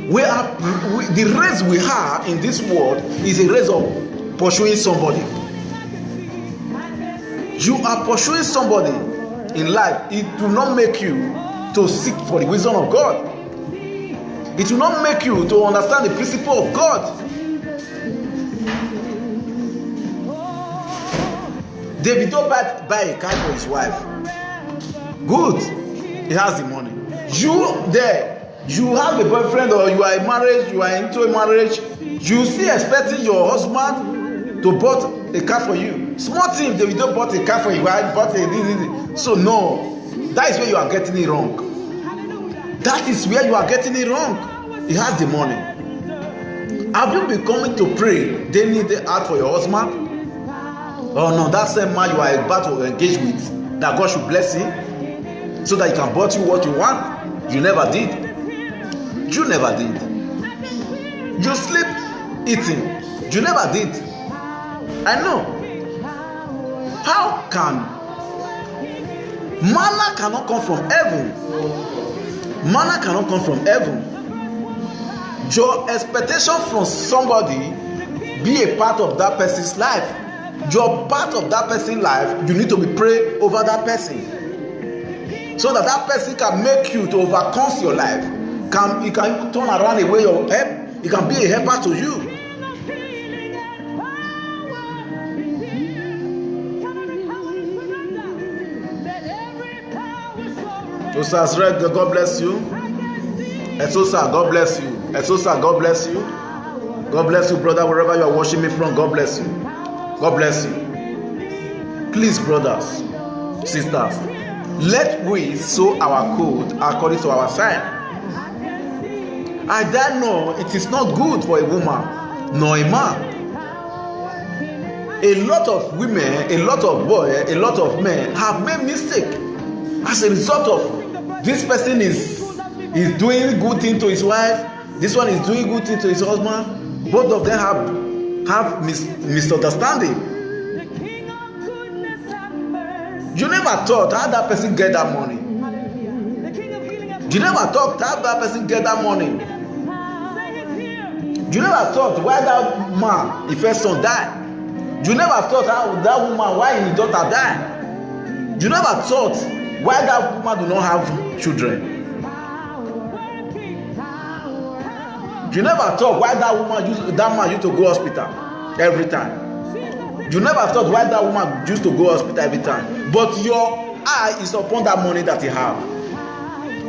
The race we have in this world is a race of pursuing somebody. You are pursuing somebody in life. It will not make you to seek for the wisdom of God. It will not make you to understand the principle of God. David don't buy a car for his wife. Good. He has the money. You have a boyfriend, or you are in marriage, you are into a marriage, you still expecting your husband to buy a car for you. Small thing, David don't bought a car for you, bought a this. So no, that is where you are getting it wrong. That is where you are getting it wrong. He has the money. Have you been coming to pray daily out for your husband? Oh no, that same man you are about to engage with, that God should bless him so that he can buy you what you want. You never did. You never did. You sleep eating. You never did. I know. How can manna cannot come from heaven? Manna cannot come from heaven. Your expectation from somebody be a part of that person's life. You're part of that person's life. You need to be praying over that person, so that that person can make you to overcome your life. He can turn around away your help. He can be a helper to you. Osas Red, God bless you. Esosa, God bless you. Esosa, God bless you. God bless you, brother, wherever you are watching me from. God bless you. God bless you. Please, brothers, sisters, let we sow our code according to our sign. I don't know, it is not good for a woman nor a man A lot of women, a lot of boys, a lot of men have made mistake as a result of this person is doing good thing to his wife, this one is doing good thing to his husband. Both of them have misunderstanding. You never thought how that person get that money. You never thought how that person get that money. You never thought why that man, his first son, died. You never thought how that woman, why his daughter died. You never thought why that woman do not have children. You never thought why that man used to go hospital every time. You never thought why that woman used to go hospital every time. But your eye is upon that money that you have.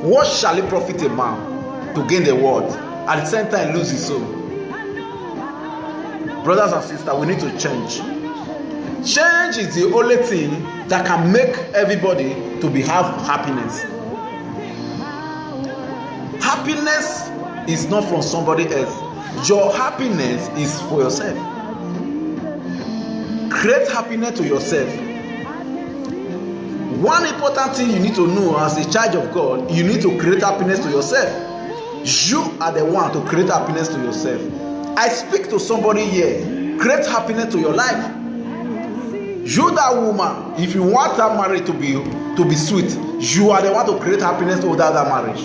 What shall it profit a man to gain the world, at the same time lose his soul? Brothers and sisters, we need to change. Change is the only thing that can make everybody to have happiness. Happiness is not from somebody else. Your happiness is for yourself. Create happiness to yourself. One important thing you need to know as a child of God, you need to create happiness to yourself. You are the one to create happiness to yourself. I speak to somebody here. Create happiness to your life. You, that woman, if you want that marriage to be sweet, you are the one to create happiness to that marriage.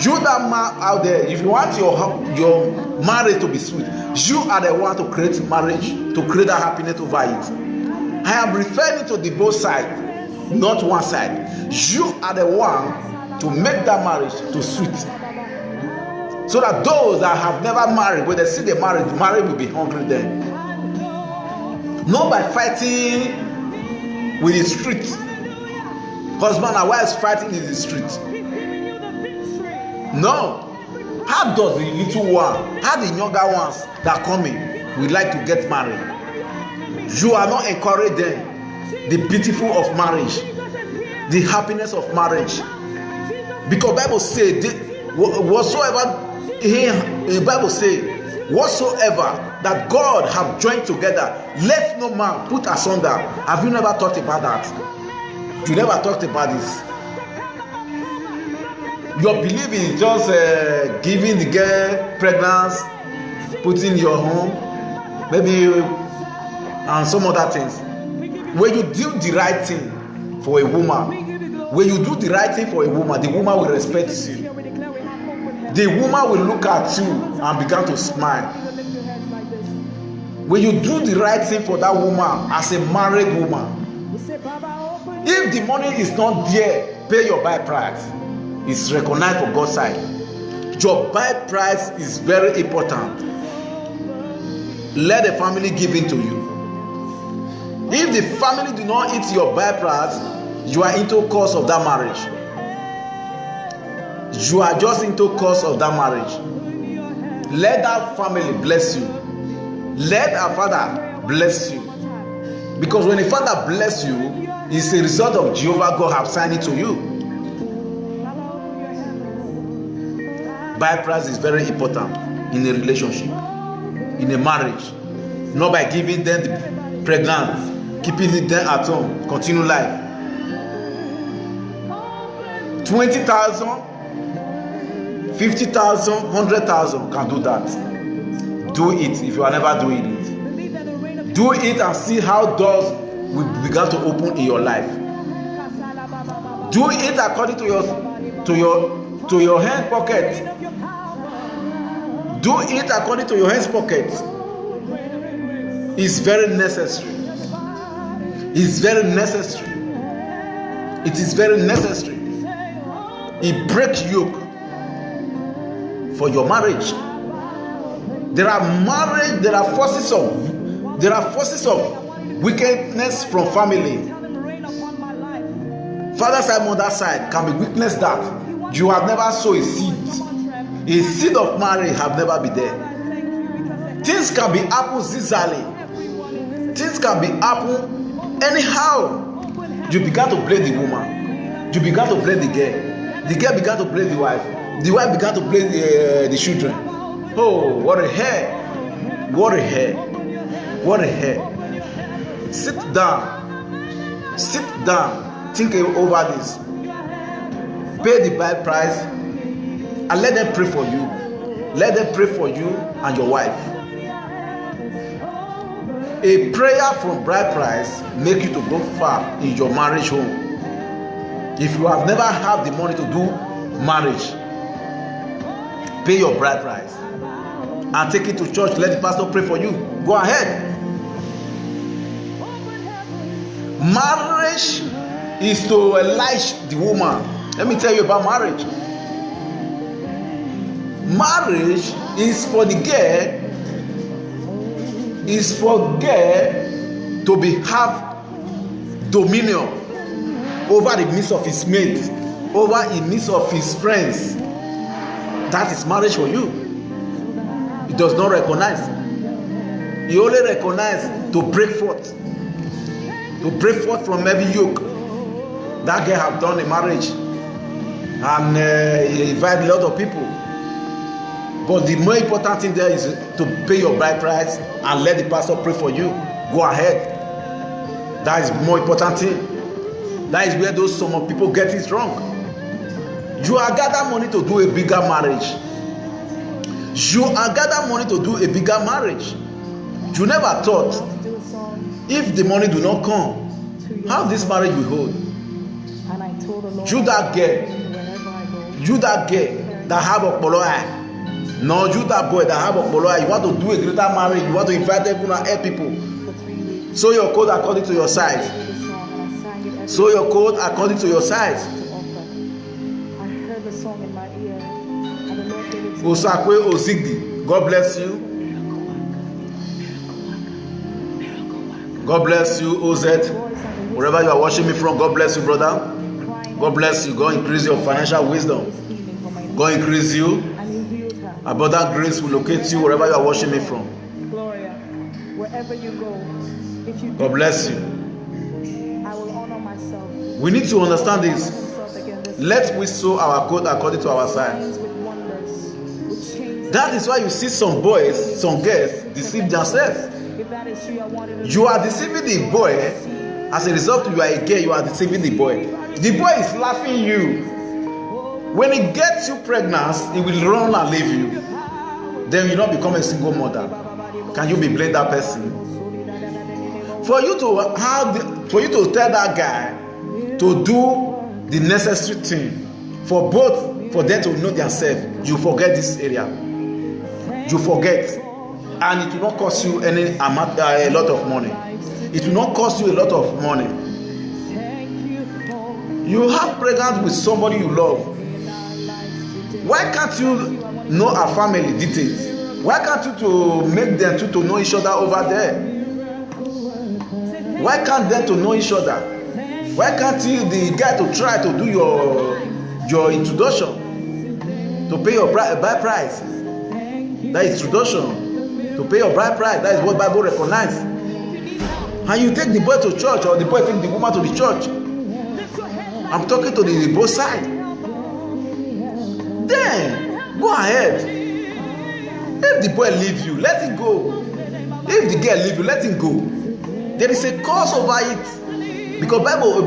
You, that man out there, if you want your marriage to be sweet, you are the one to create marriage, to create that happiness over it. I am referring to the both sides, not one side. You are the one to make that marriage to sweet, so that those that have never married, when they see the marriage will be hungry then. Not by fighting with the street. Husband and wife fighting in the street. No. How does the little one, how the younger ones that come in would like to get married? You are not encouraging them the beautiful of marriage, the happiness of marriage. Because Bible says whatsoever the Bible says, whatsoever that God have joined together, let no man put asunder. Have you never thought about that? You never thought about this. Your belief is just giving the girl pregnancy, putting your home, maybe, and some other things. When you do the right thing for a woman, when you do the right thing for a woman, the woman will respect you. The woman will look at you and begin to smile. When you do the right thing for that woman as a married woman, if the money is not there, pay your buy price. It's recognized for God's side. Your buy price is very important. Let the family give in to you. If the family do not eat your buy price, you are into cause of that marriage. You are just into cause of that marriage. Let that family bless you. Let our father bless you. Because when a father bless you, it's a result of Jehovah God have signed it to you. Buy price is very important in a relationship, in a marriage. Not by giving them the pregnant, keeping them at home, continue life. 20,000, 50,000, 100,000 can do that. Do it if you are never doing it. Do it and see how doors will begin to open in your life. Do it according to your hand pocket. Do it according to your hand pocket. It's very necessary. It's very necessary. It is very necessary. It breaks yoke for your marriage. There are forces of wickedness from family. Father side, mother side can be witness that you have never sown a seed. A seed of marriage have never been there. Things can be happen zizally. Things can be happen anyhow. You began to blame the woman. You began to blame the girl. The girl began to blame the wife. The wife began to blame the children. Oh, what a hair! What a hair! What a hair! Sit down. Sit down. Think over this. Pay the bride price and let them pray for you. Let them pray for you and your wife. A prayer from bride price make you to go far in your marriage home. If you have never had the money to do marriage, pay your bride price and take it to church. Let the pastor pray for you. Go ahead. Marriage is to enlarge the woman. Let me tell you about marriage. Marriage is for the girl. Is for girl to have dominion over the midst of his mates, over the midst of his friends. That is marriage for you. It does not recognize. He only recognizes to break forth from every yoke that girl have done in marriage, and he invite a lot of people. But the more important thing there is to pay your bride price and let the pastor pray for you. Go ahead. That is the more important thing. That is where those some people get it wrong. You are gathering money to do a bigger marriage. You are gathering money to do a bigger marriage. You never thought, if the money do not come, how this marriage will hold. You that girl that have a polo eye. No, you that boy that have a polo eye. You want to do a greater marriage. You want to invite everyone and help people. Sow your code according to your size. Sow your code according to your size. Osakwe Ozigdi, God bless you. God bless you, OZ. Wherever you are watching me from, God bless you, brother. God bless you. God increase your financial wisdom. God increase you. Abundant grace will locate you wherever you are watching me from. Gloria, wherever you go, if you God bless you. I will honor myself. We need to understand this. Let we sow our code according to our size. That is why you see some boys, some girls deceive themselves. You are deceiving the boy. As a result, you are a girl, you are deceiving the boy. The boy is laughing you. When he gets you pregnant, he will run and leave you. Then you not become a single mother. Can you be blame that person? For you to tell that guy to do the necessary thing for them to know themselves, you forget this area. You forget, and it will not cost you a lot of money. It will not cost you a lot of money. You have pregnant with somebody you love. Why can't you know our family details? Why can't you to make them to know each other over there? Why can't them to know each other? Why can't you the guy to try to do your introduction, to pay your bride price? That is introduction, to pay your bride price. That is what Bible recognizes. And you take the boy to church, or the boy take the woman to the church. I'm talking to the both side. Then go ahead. If the boy leave you, let him go. If the girl leave you, let him go. There is a cause over it, because Bible,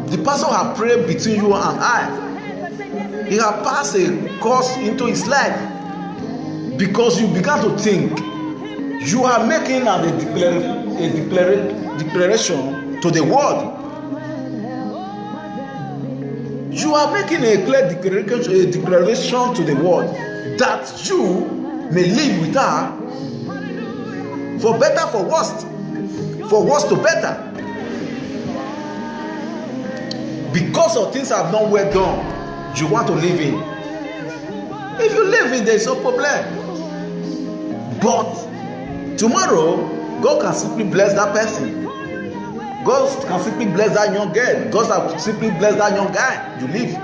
the pastor have prayed between you and I. He have passed a cause into his life, because you began to think you are making a declaration to the world. You are making a clear declaration to the world that you may live with her for better, for worse to better. Because of things have not well done, you want to live in. If you live in, there is no problem. But tomorrow, God can simply bless that person. God can simply bless that young girl. God can simply bless that young guy. You live.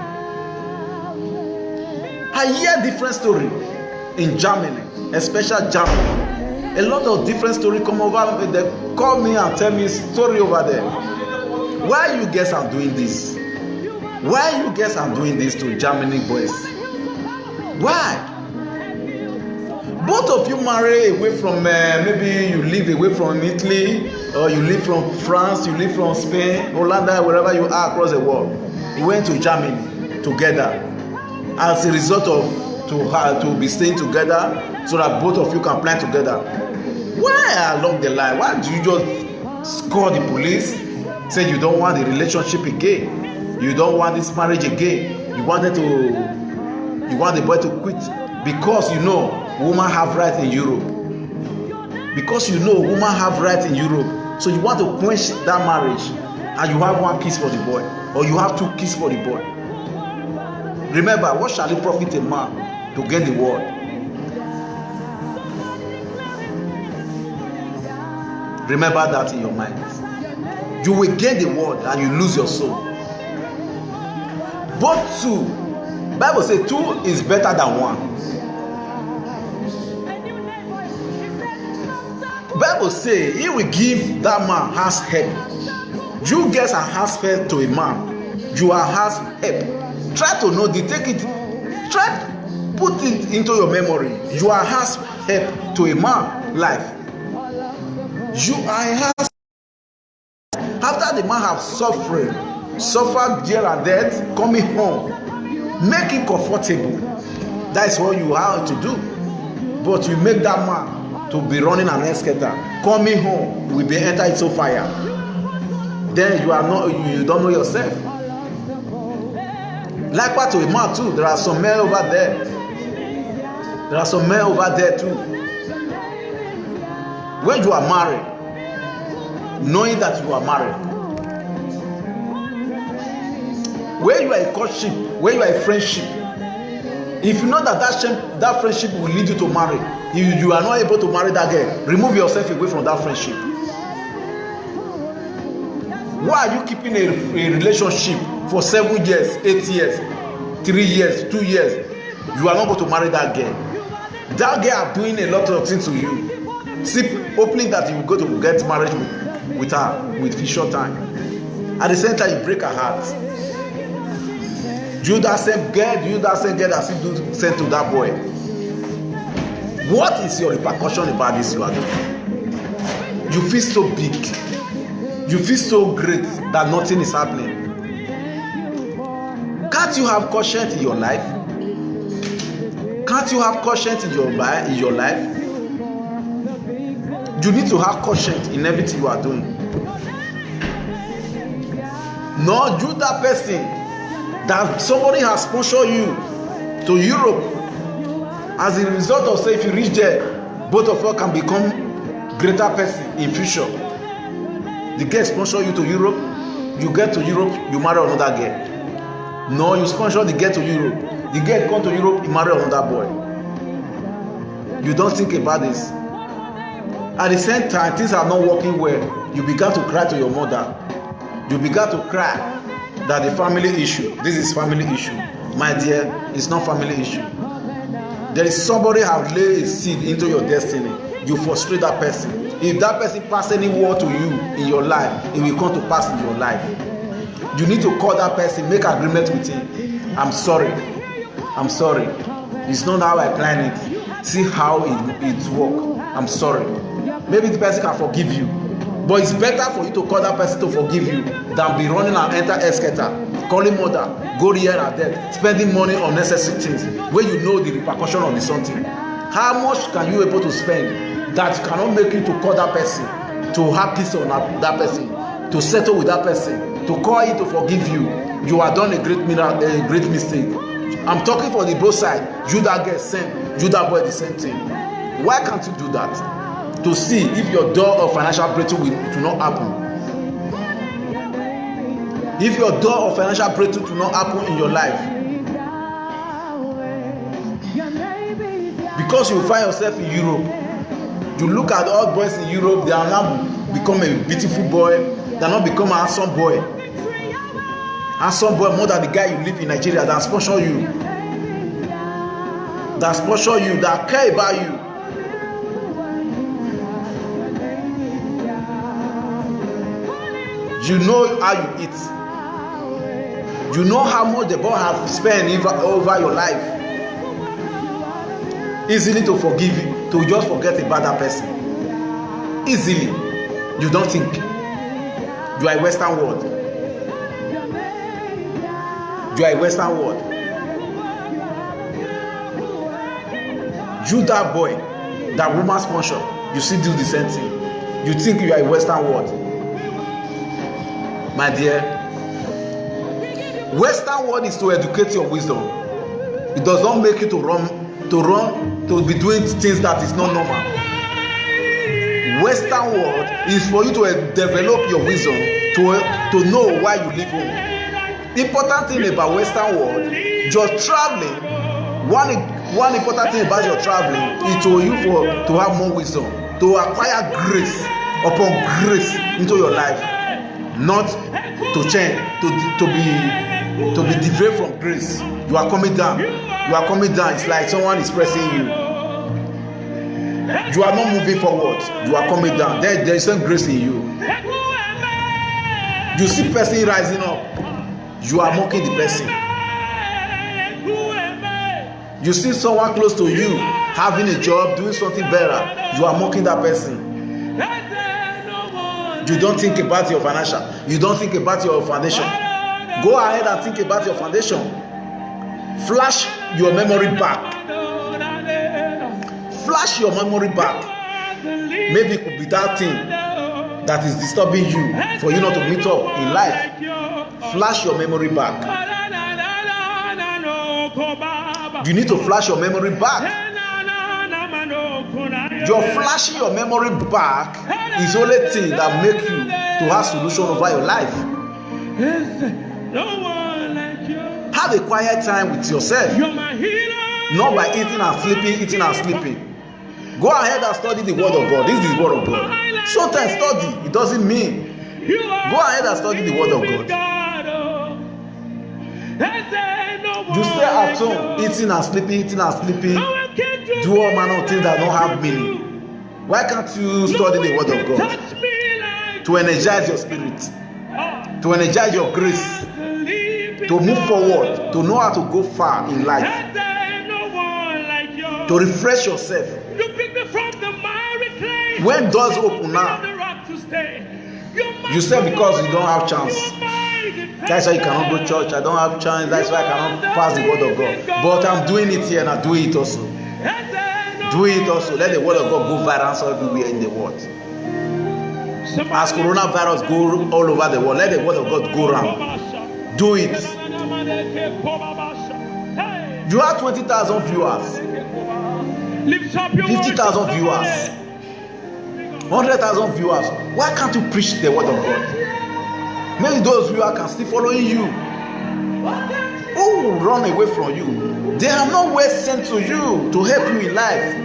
I hear different story in Germany, especially Germany. A lot of different story come over. They call me and tell me story over there. Why you guys are doing this? Why you guys are doing this to Germany boys? Why? both of you marry away from maybe you live away from Italy, or you live from France, you live from Spain, Holanda, wherever you are across the world. You went to Germany together as a result of to be staying together so that both of you can plan together. Why along the line? Why do you just call the police, say you don't want the relationship again, you don't want this marriage again, you want the boy to quit because you know women have rights in Europe, because you know women have rights in Europe, so you want to quench that marriage, and you have one kiss for the boy, or you have two kisses for the boy. Remember, what shall it profit a man to gain the world? Remember that in your mind. You will gain the world and you lose your soul. Both two, Bible says two is better than one. Bible says he will give that man has help. You get a has help to a man. You are has help. Try to know the take it. Try put it into your memory. You are has help to a man life. You are has. After the man have suffered jail and death, coming home, make it comfortable. That is what you have to do. But you make that man to be running an excavator, coming home will be enter into fire. Then you don't know yourself. Likewise to a man too. There are some men over there. There are some men over there too. When you are married, knowing that you are married, where you are a courtship, where you are a friendship, if you know that friendship will lead you to marry, you are not able to marry that girl, remove yourself away from that friendship. Why are you keeping a relationship for 7 years, 8 years, 3 years, 2 years? You are not going to marry that girl. That girl are doing a lot of things to you. See, hoping that you will go to get married with her with short time. At the same time, you break her heart. Do that same girl that you sent to that boy. What is your repercussion about this you are doing? You feel so big. You feel so great that nothing is happening. Can't you have conscience in your life? Can't you have conscience in your life? You need to have conscience in everything you are doing. No, you that person that somebody has sponsored you to Europe. As a result of say, if you reach there, both of you can become greater person in future. The girl sponsor you to Europe, you get to Europe, you marry another girl. No, you sponsor the girl to Europe. The girl come to Europe, you marry another boy. You don't think about this. At the same time, things are not working well. You began to cry to your mother. You began to cry that the family issue. This is family issue. My dear, it's not family issue. There is somebody have laid a seed into your destiny. You frustrate that person. If that person pass any word to you in your life, it will come to pass in your life. You need to call that person, make agreement with him. I'm sorry. It's not how I plan it. See how it work. I'm sorry. Maybe the person can forgive you. But it's better for you to call that person to forgive you than be running and enter escalator, calling mother, go here and there, spending money on necessary things where you know the repercussion of the something. How much can you able to spend that cannot make you to call that person, to have peace on that person, to settle with that person, to call him to forgive you? You have done a great mistake. I'm talking for the both side. You that get same, you that boy the same thing. Why can't you do that? To see if your door of financial breakthrough will not happen. If your door of financial breakthrough will not happen in your life, because you find yourself in Europe, you look at all boys in Europe, they are now become a beautiful boy, they are not become a handsome boy. Handsome boy more than the guy you live in Nigeria that sponsor you, that care about you. You know how you eat. You know how much the boy have spent over your life. easily to forgive you, to just forget about that person. Easily. You don't think. You are a Western world. You are a Western world. You, that boy, that woman sponsor, you still do the same thing. You think you are a Western world. My dear, Western world is to educate your wisdom. It does not make you to be doing things that is not normal. Western world is for you to develop your wisdom, to know why you live home. Important thing about Western world, just traveling. One important thing about your traveling is to have more wisdom, to acquire grace upon grace into your life, not to change, to be deviate from grace. You are coming down. You are coming down. It's like someone is pressing you. You are not moving forward. You are coming down. There is some grace in you. You see person rising up. You are mocking the person. You see someone close to you having a job, doing something better. You are mocking that person. You don't think about your financial. You don't think about your foundation. Go ahead and think about your foundation. Flash your memory back. Flash your memory back. Maybe it could be that thing that is disturbing you for you not to meet up in life. Flash your memory back. You need to flash your memory back. Your flashing your memory back is the only thing that make you to have solution over your life. Have a quiet time with yourself. Not by eating and sleeping. Go ahead and study the word of God. This is the word of God. Sometimes study, it doesn't mean. Go ahead and study the word of God. You stay at home, eating and sleeping. Do all manner of things that don't have meaning. Why can't you study the word of God? To energize your spirit, to energize your grace, to move forward, to know how to go far in life, to refresh yourself. When doors open now, you say because you don't have chance. That's why you cannot go to church. I don't have chance. That's why I cannot pass the word of God. But I'm doing it here and I do it also. Do it also. Let the word of God go viral everywhere in the world. As coronavirus go all over the world, let the word of God go around. Do it. You have 20,000 viewers, 50,000 viewers, 100,000 viewers. Why can't you preach the word of God? Maybe those viewers can still following you. Who will run away from you? They are not well sent to you to help you in life.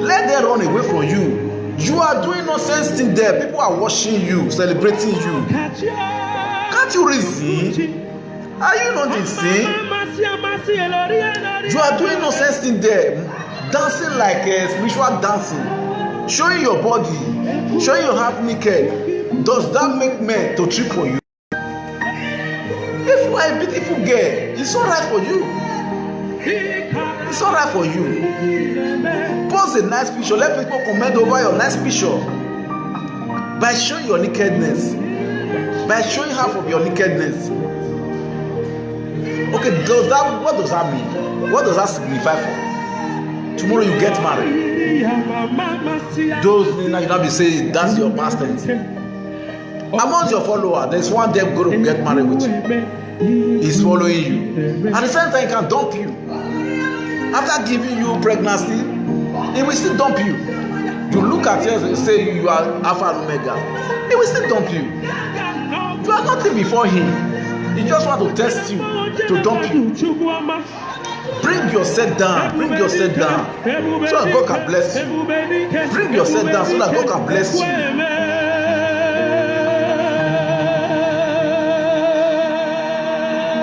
Let them run away from you. You are doing nonsense thing there. People are watching you, celebrating you. Can't you reason? Are you not insane? You are doing nonsense thing there, dancing like a spiritual dancing, showing your body, showing your half naked. Does that make men to trip for you? If you are a beautiful girl, it's alright for you. It's alright for you. Post a nice picture. Let people comment over your nice picture by showing your nakedness, by showing half of your nakedness. Okay, what does that mean? What does that signify for? Tomorrow you get married. Those you not be saying that's your pastor. Among your followers, there's one them going to get married with you. He's following you. At the same time, he can dump you. After giving you pregnancy, he will still dump you. You look at yours and say you are Alpha and Omega. He will still dump you. You are nothing before him. He just want to test you, to dump you. Bring yourself down. Bring yourself down. So that God can bless you. Bring yourself down so that God can bless you.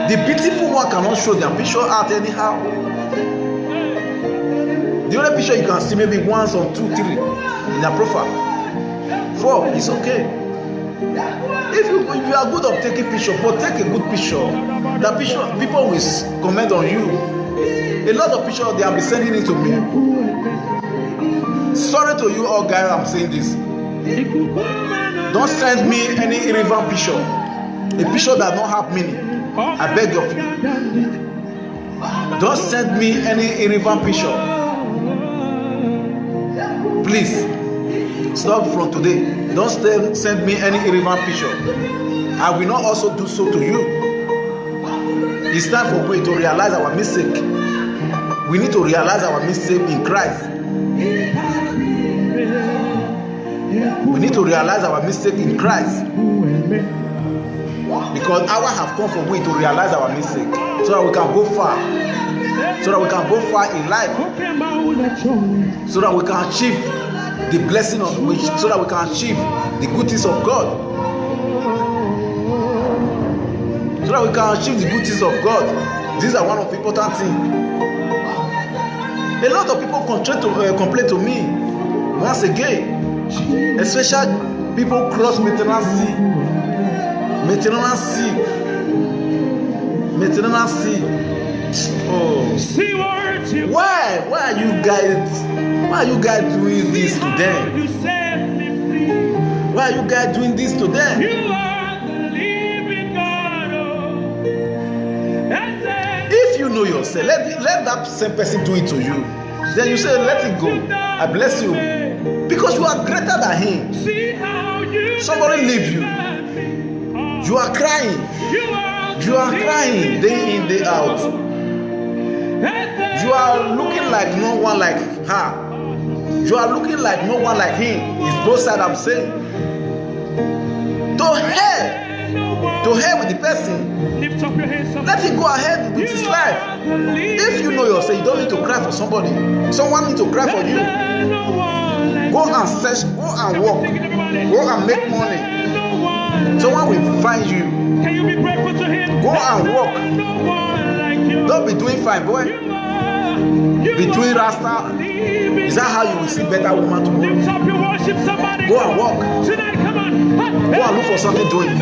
The beautiful one cannot show their picture out anyhow. The only picture you can see maybe 1 or 2, 3 in their profile. 4 is okay. If you are good of taking picture, but take a good picture. That picture, people will comment on you. A lot of pictures they have been sending it to me. Sorry to you all guys, I'm saying this. Don't send me any irrelevant picture. A picture that don't have meaning. I beg of you. Don't send me any irrelevant picture. Please. Stop from today. Don't send me any irrelevant picture. I will not also do so to you. It's time for we to realize our mistake. We need to realize our mistake in Christ. We need to realize our mistake in Christ. Because hour have come for we to realize our mistake, so that we can go far. So that we can go far in life. So that we can achieve the blessing of which, so that we can achieve the goodness of God. So that we can achieve the goodness of God. These are one of the important things. A lot of people complain to me once again, especially people cross Mediterranean Sea. Oh, why are you guys doing this to them? Why are you guys doing this to them? If you know yourself, let that same person do it to you. Then you say, let it go. I bless you. Because you are greater than him. Somebody leave you. You are crying. You are crying day in, day out. You are looking like no one like her. You are looking like no one like him. It's both sides I'm saying. To hell with the person. Let him go ahead with his life. If you know yourself, you don't need to cry for somebody. Someone needs to cry for you. Go and search, go and walk, go and make money. Someone will find you. Go and walk. Don't be doing fine, boy. Be doing Rasta. Is that how you will see better woman tomorrow? Go and walk. Go and look for something doing.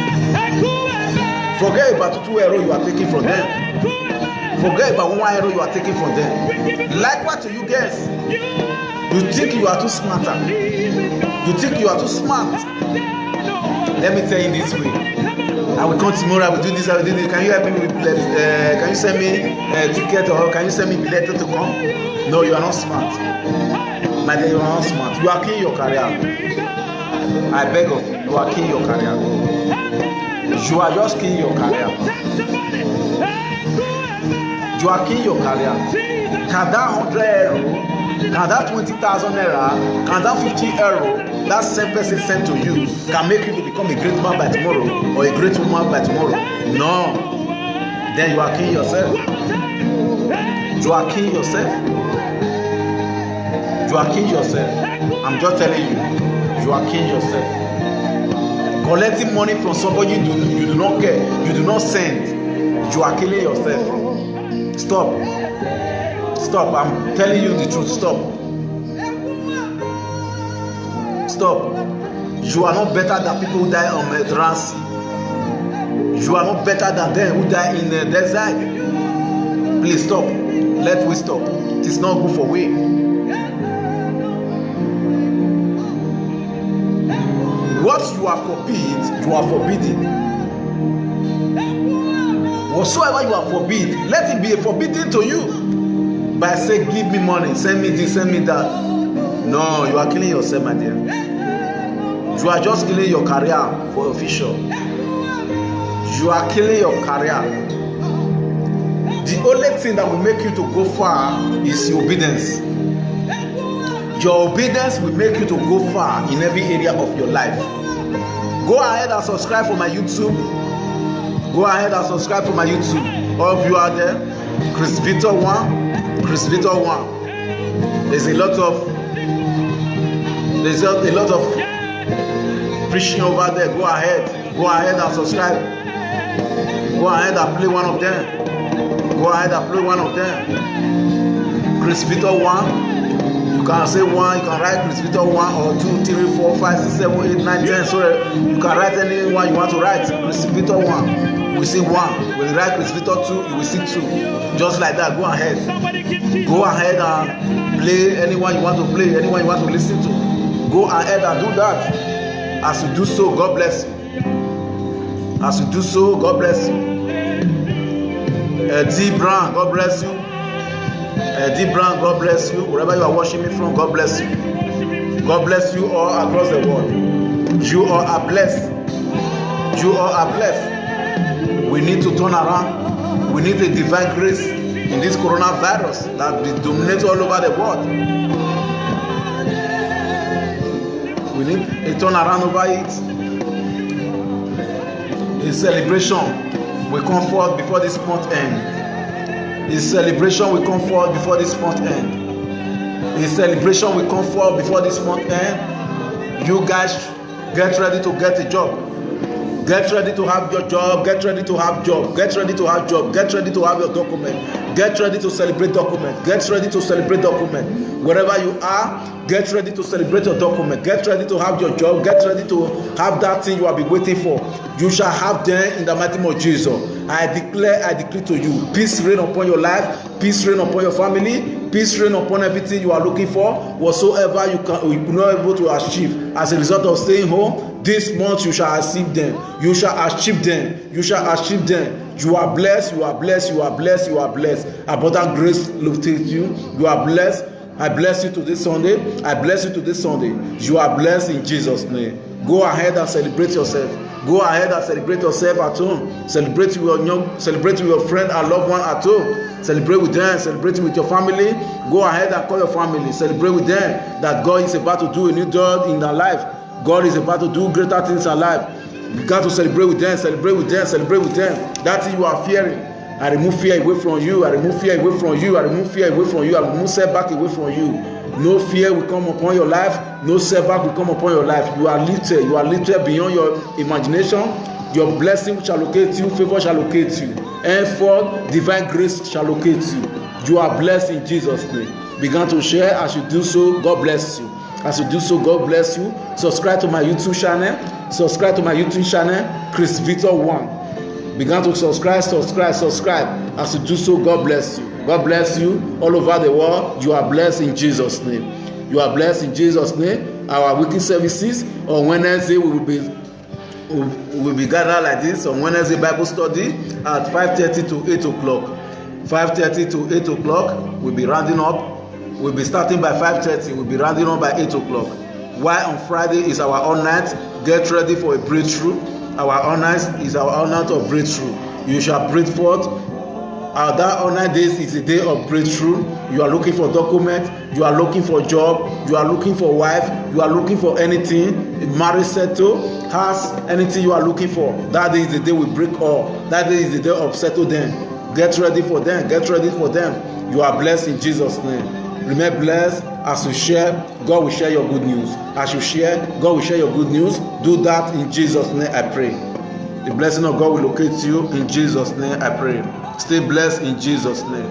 Forget about 2 euros you are taking from them. Forget about 1 euro you are taking from them. Likewise to you guys. You think you are too smarter. You think you are too smart. Let me tell you this way. I will come tomorrow, I will do this, I will do this. Can you help me with can you send me a ticket or can you send me a letter to come? No, you are not smart. My dear, you are not smart. You are killing your career. I beg of you, you are killing your career. You are just killing your career. You are killing your career. Can that 100 euro, can that 20,000 naira, can that 50 euro, that same person sent to you, can make you to become a great man by tomorrow or a great woman by tomorrow? No. Then you are killing yourself. You are killing yourself. You are killing yourself. I'm just telling you. You are killing yourself. Collecting money from somebody you do not care, you do not send. You are killing yourself. Stop. Stop. I'm telling you the truth. Stop. Stop. You are not better than people who die on Mediterranean Sea. You are not better than them who die in the desert. Please stop. Let we stop. It is not good for we. What you are forbid, you are forbidden. Whatsoever you are forbid, let it be forbidden to you. By saying, give me money, send me this, send me that. No, you are killing yourself, my dear. You are just killing your career for official. You are killing your career. The only thing that will make you to go far is your obedience. Your obedience will make you to go far in every area of your life. Go ahead and subscribe for my YouTube. Go ahead and subscribe for my YouTube. All of you out there, Chris Victor 1, Chris Victor 1. There's a lot of preaching over there. Go ahead and subscribe. Go ahead and play one of them. Go ahead and play one of them. Chris Victor 1. You can say 1, you can write Chris Victor 1 or 2, 3, 4, 5, 6, 7, 8, 9, 10. So you can write any one you want to write. Chris Victor 1, you will see 1. When you write Chris Victor 2, you will see 2. Just like that, go ahead. Go ahead and play anyone you want to play, anyone you want to listen to. Go ahead and do that. As you do so, God bless you. As you do so, God bless you. D. Brown, God bless you. D. Brown, God bless you. Wherever you are watching me from, God bless you. God bless you all across the world. You all are blessed. You all are blessed. We need to turn around. We need a divine grace in this coronavirus that dominates all over the world. We need a turnaround over it. A celebration will come forth before this month end. A celebration will come forth before this month end. A celebration will come forth before this month end. You guys get ready to get a job. Get ready to have your job. Get ready to have job. Get ready to have job. Get ready to have your document. Get ready to celebrate document. Get ready to celebrate document. Wherever you are, get ready to celebrate your document. Get ready to have your job. Get ready to have that thing you have been waiting for. You shall have them in the mighty name of Jesus. I decree to you, peace reign upon your life, peace reign upon your family, peace reign upon everything you are looking for, whatsoever you could not able to achieve as a result of staying home. This month you shall achieve them. You shall achieve them. You shall achieve them. You are blessed. You are blessed. You are blessed. You are blessed. Abundant grace locate you. You are blessed. I bless you to this Sunday. I bless you to this Sunday. You are blessed in Jesus' name. Go ahead and celebrate yourself. Go ahead and celebrate yourself at home. Celebrate with your friend and loved one at home. Celebrate with them. Celebrate with your family. Go ahead and call your family. Celebrate with them that God is about to do a new door in their life. God is about to do greater things in life. You got to celebrate with them, celebrate with them, celebrate with them. That thing you are fearing, I remove fear away from you. I remove fear away from you. I remove fear away from you. I remove setback away from you. No fear will come upon your life. No setback will come upon your life. You are lifted. You are lifted beyond your imagination. Your blessing shall locate you. Favor shall locate you. Henceforth, divine grace shall locate you. You are blessed in Jesus' name. Begin to share. As you do so, God bless you. As you do so, God bless you. Subscribe to my YouTube channel. Subscribe to my YouTube channel, Chris Victor 1. Begin to subscribe. As you do so, God bless you. God bless you all over the world. You are blessed in Jesus' name. You are blessed in Jesus' name. Our weekly services on Wednesday we will be gathered like this on Wednesday Bible study at 5:30 to 8 o'clock. 5:30 to 8 o'clock. We'll be rounding up. We'll be starting by 5:30. We'll be rounding up by 8 o'clock. While on Friday is our all night. Get ready for a breakthrough. Our all night is our all night of breakthrough. You shall break forth. That all night days is a day of breakthrough. You are looking for document. You are looking for job. You are looking for wife. You are looking for anything. Marriage settle. House. Anything you are looking for. That day is the day we break all. That day is the day of settle them. Get ready for them. Get ready for them. You are blessed in Jesus' name. Remain blessed. As you share, God will share your good news. As you share, God will share your good news. Do that in Jesus' name, I pray. The blessing of God will locate you in Jesus' name, I pray. Stay blessed in Jesus' name.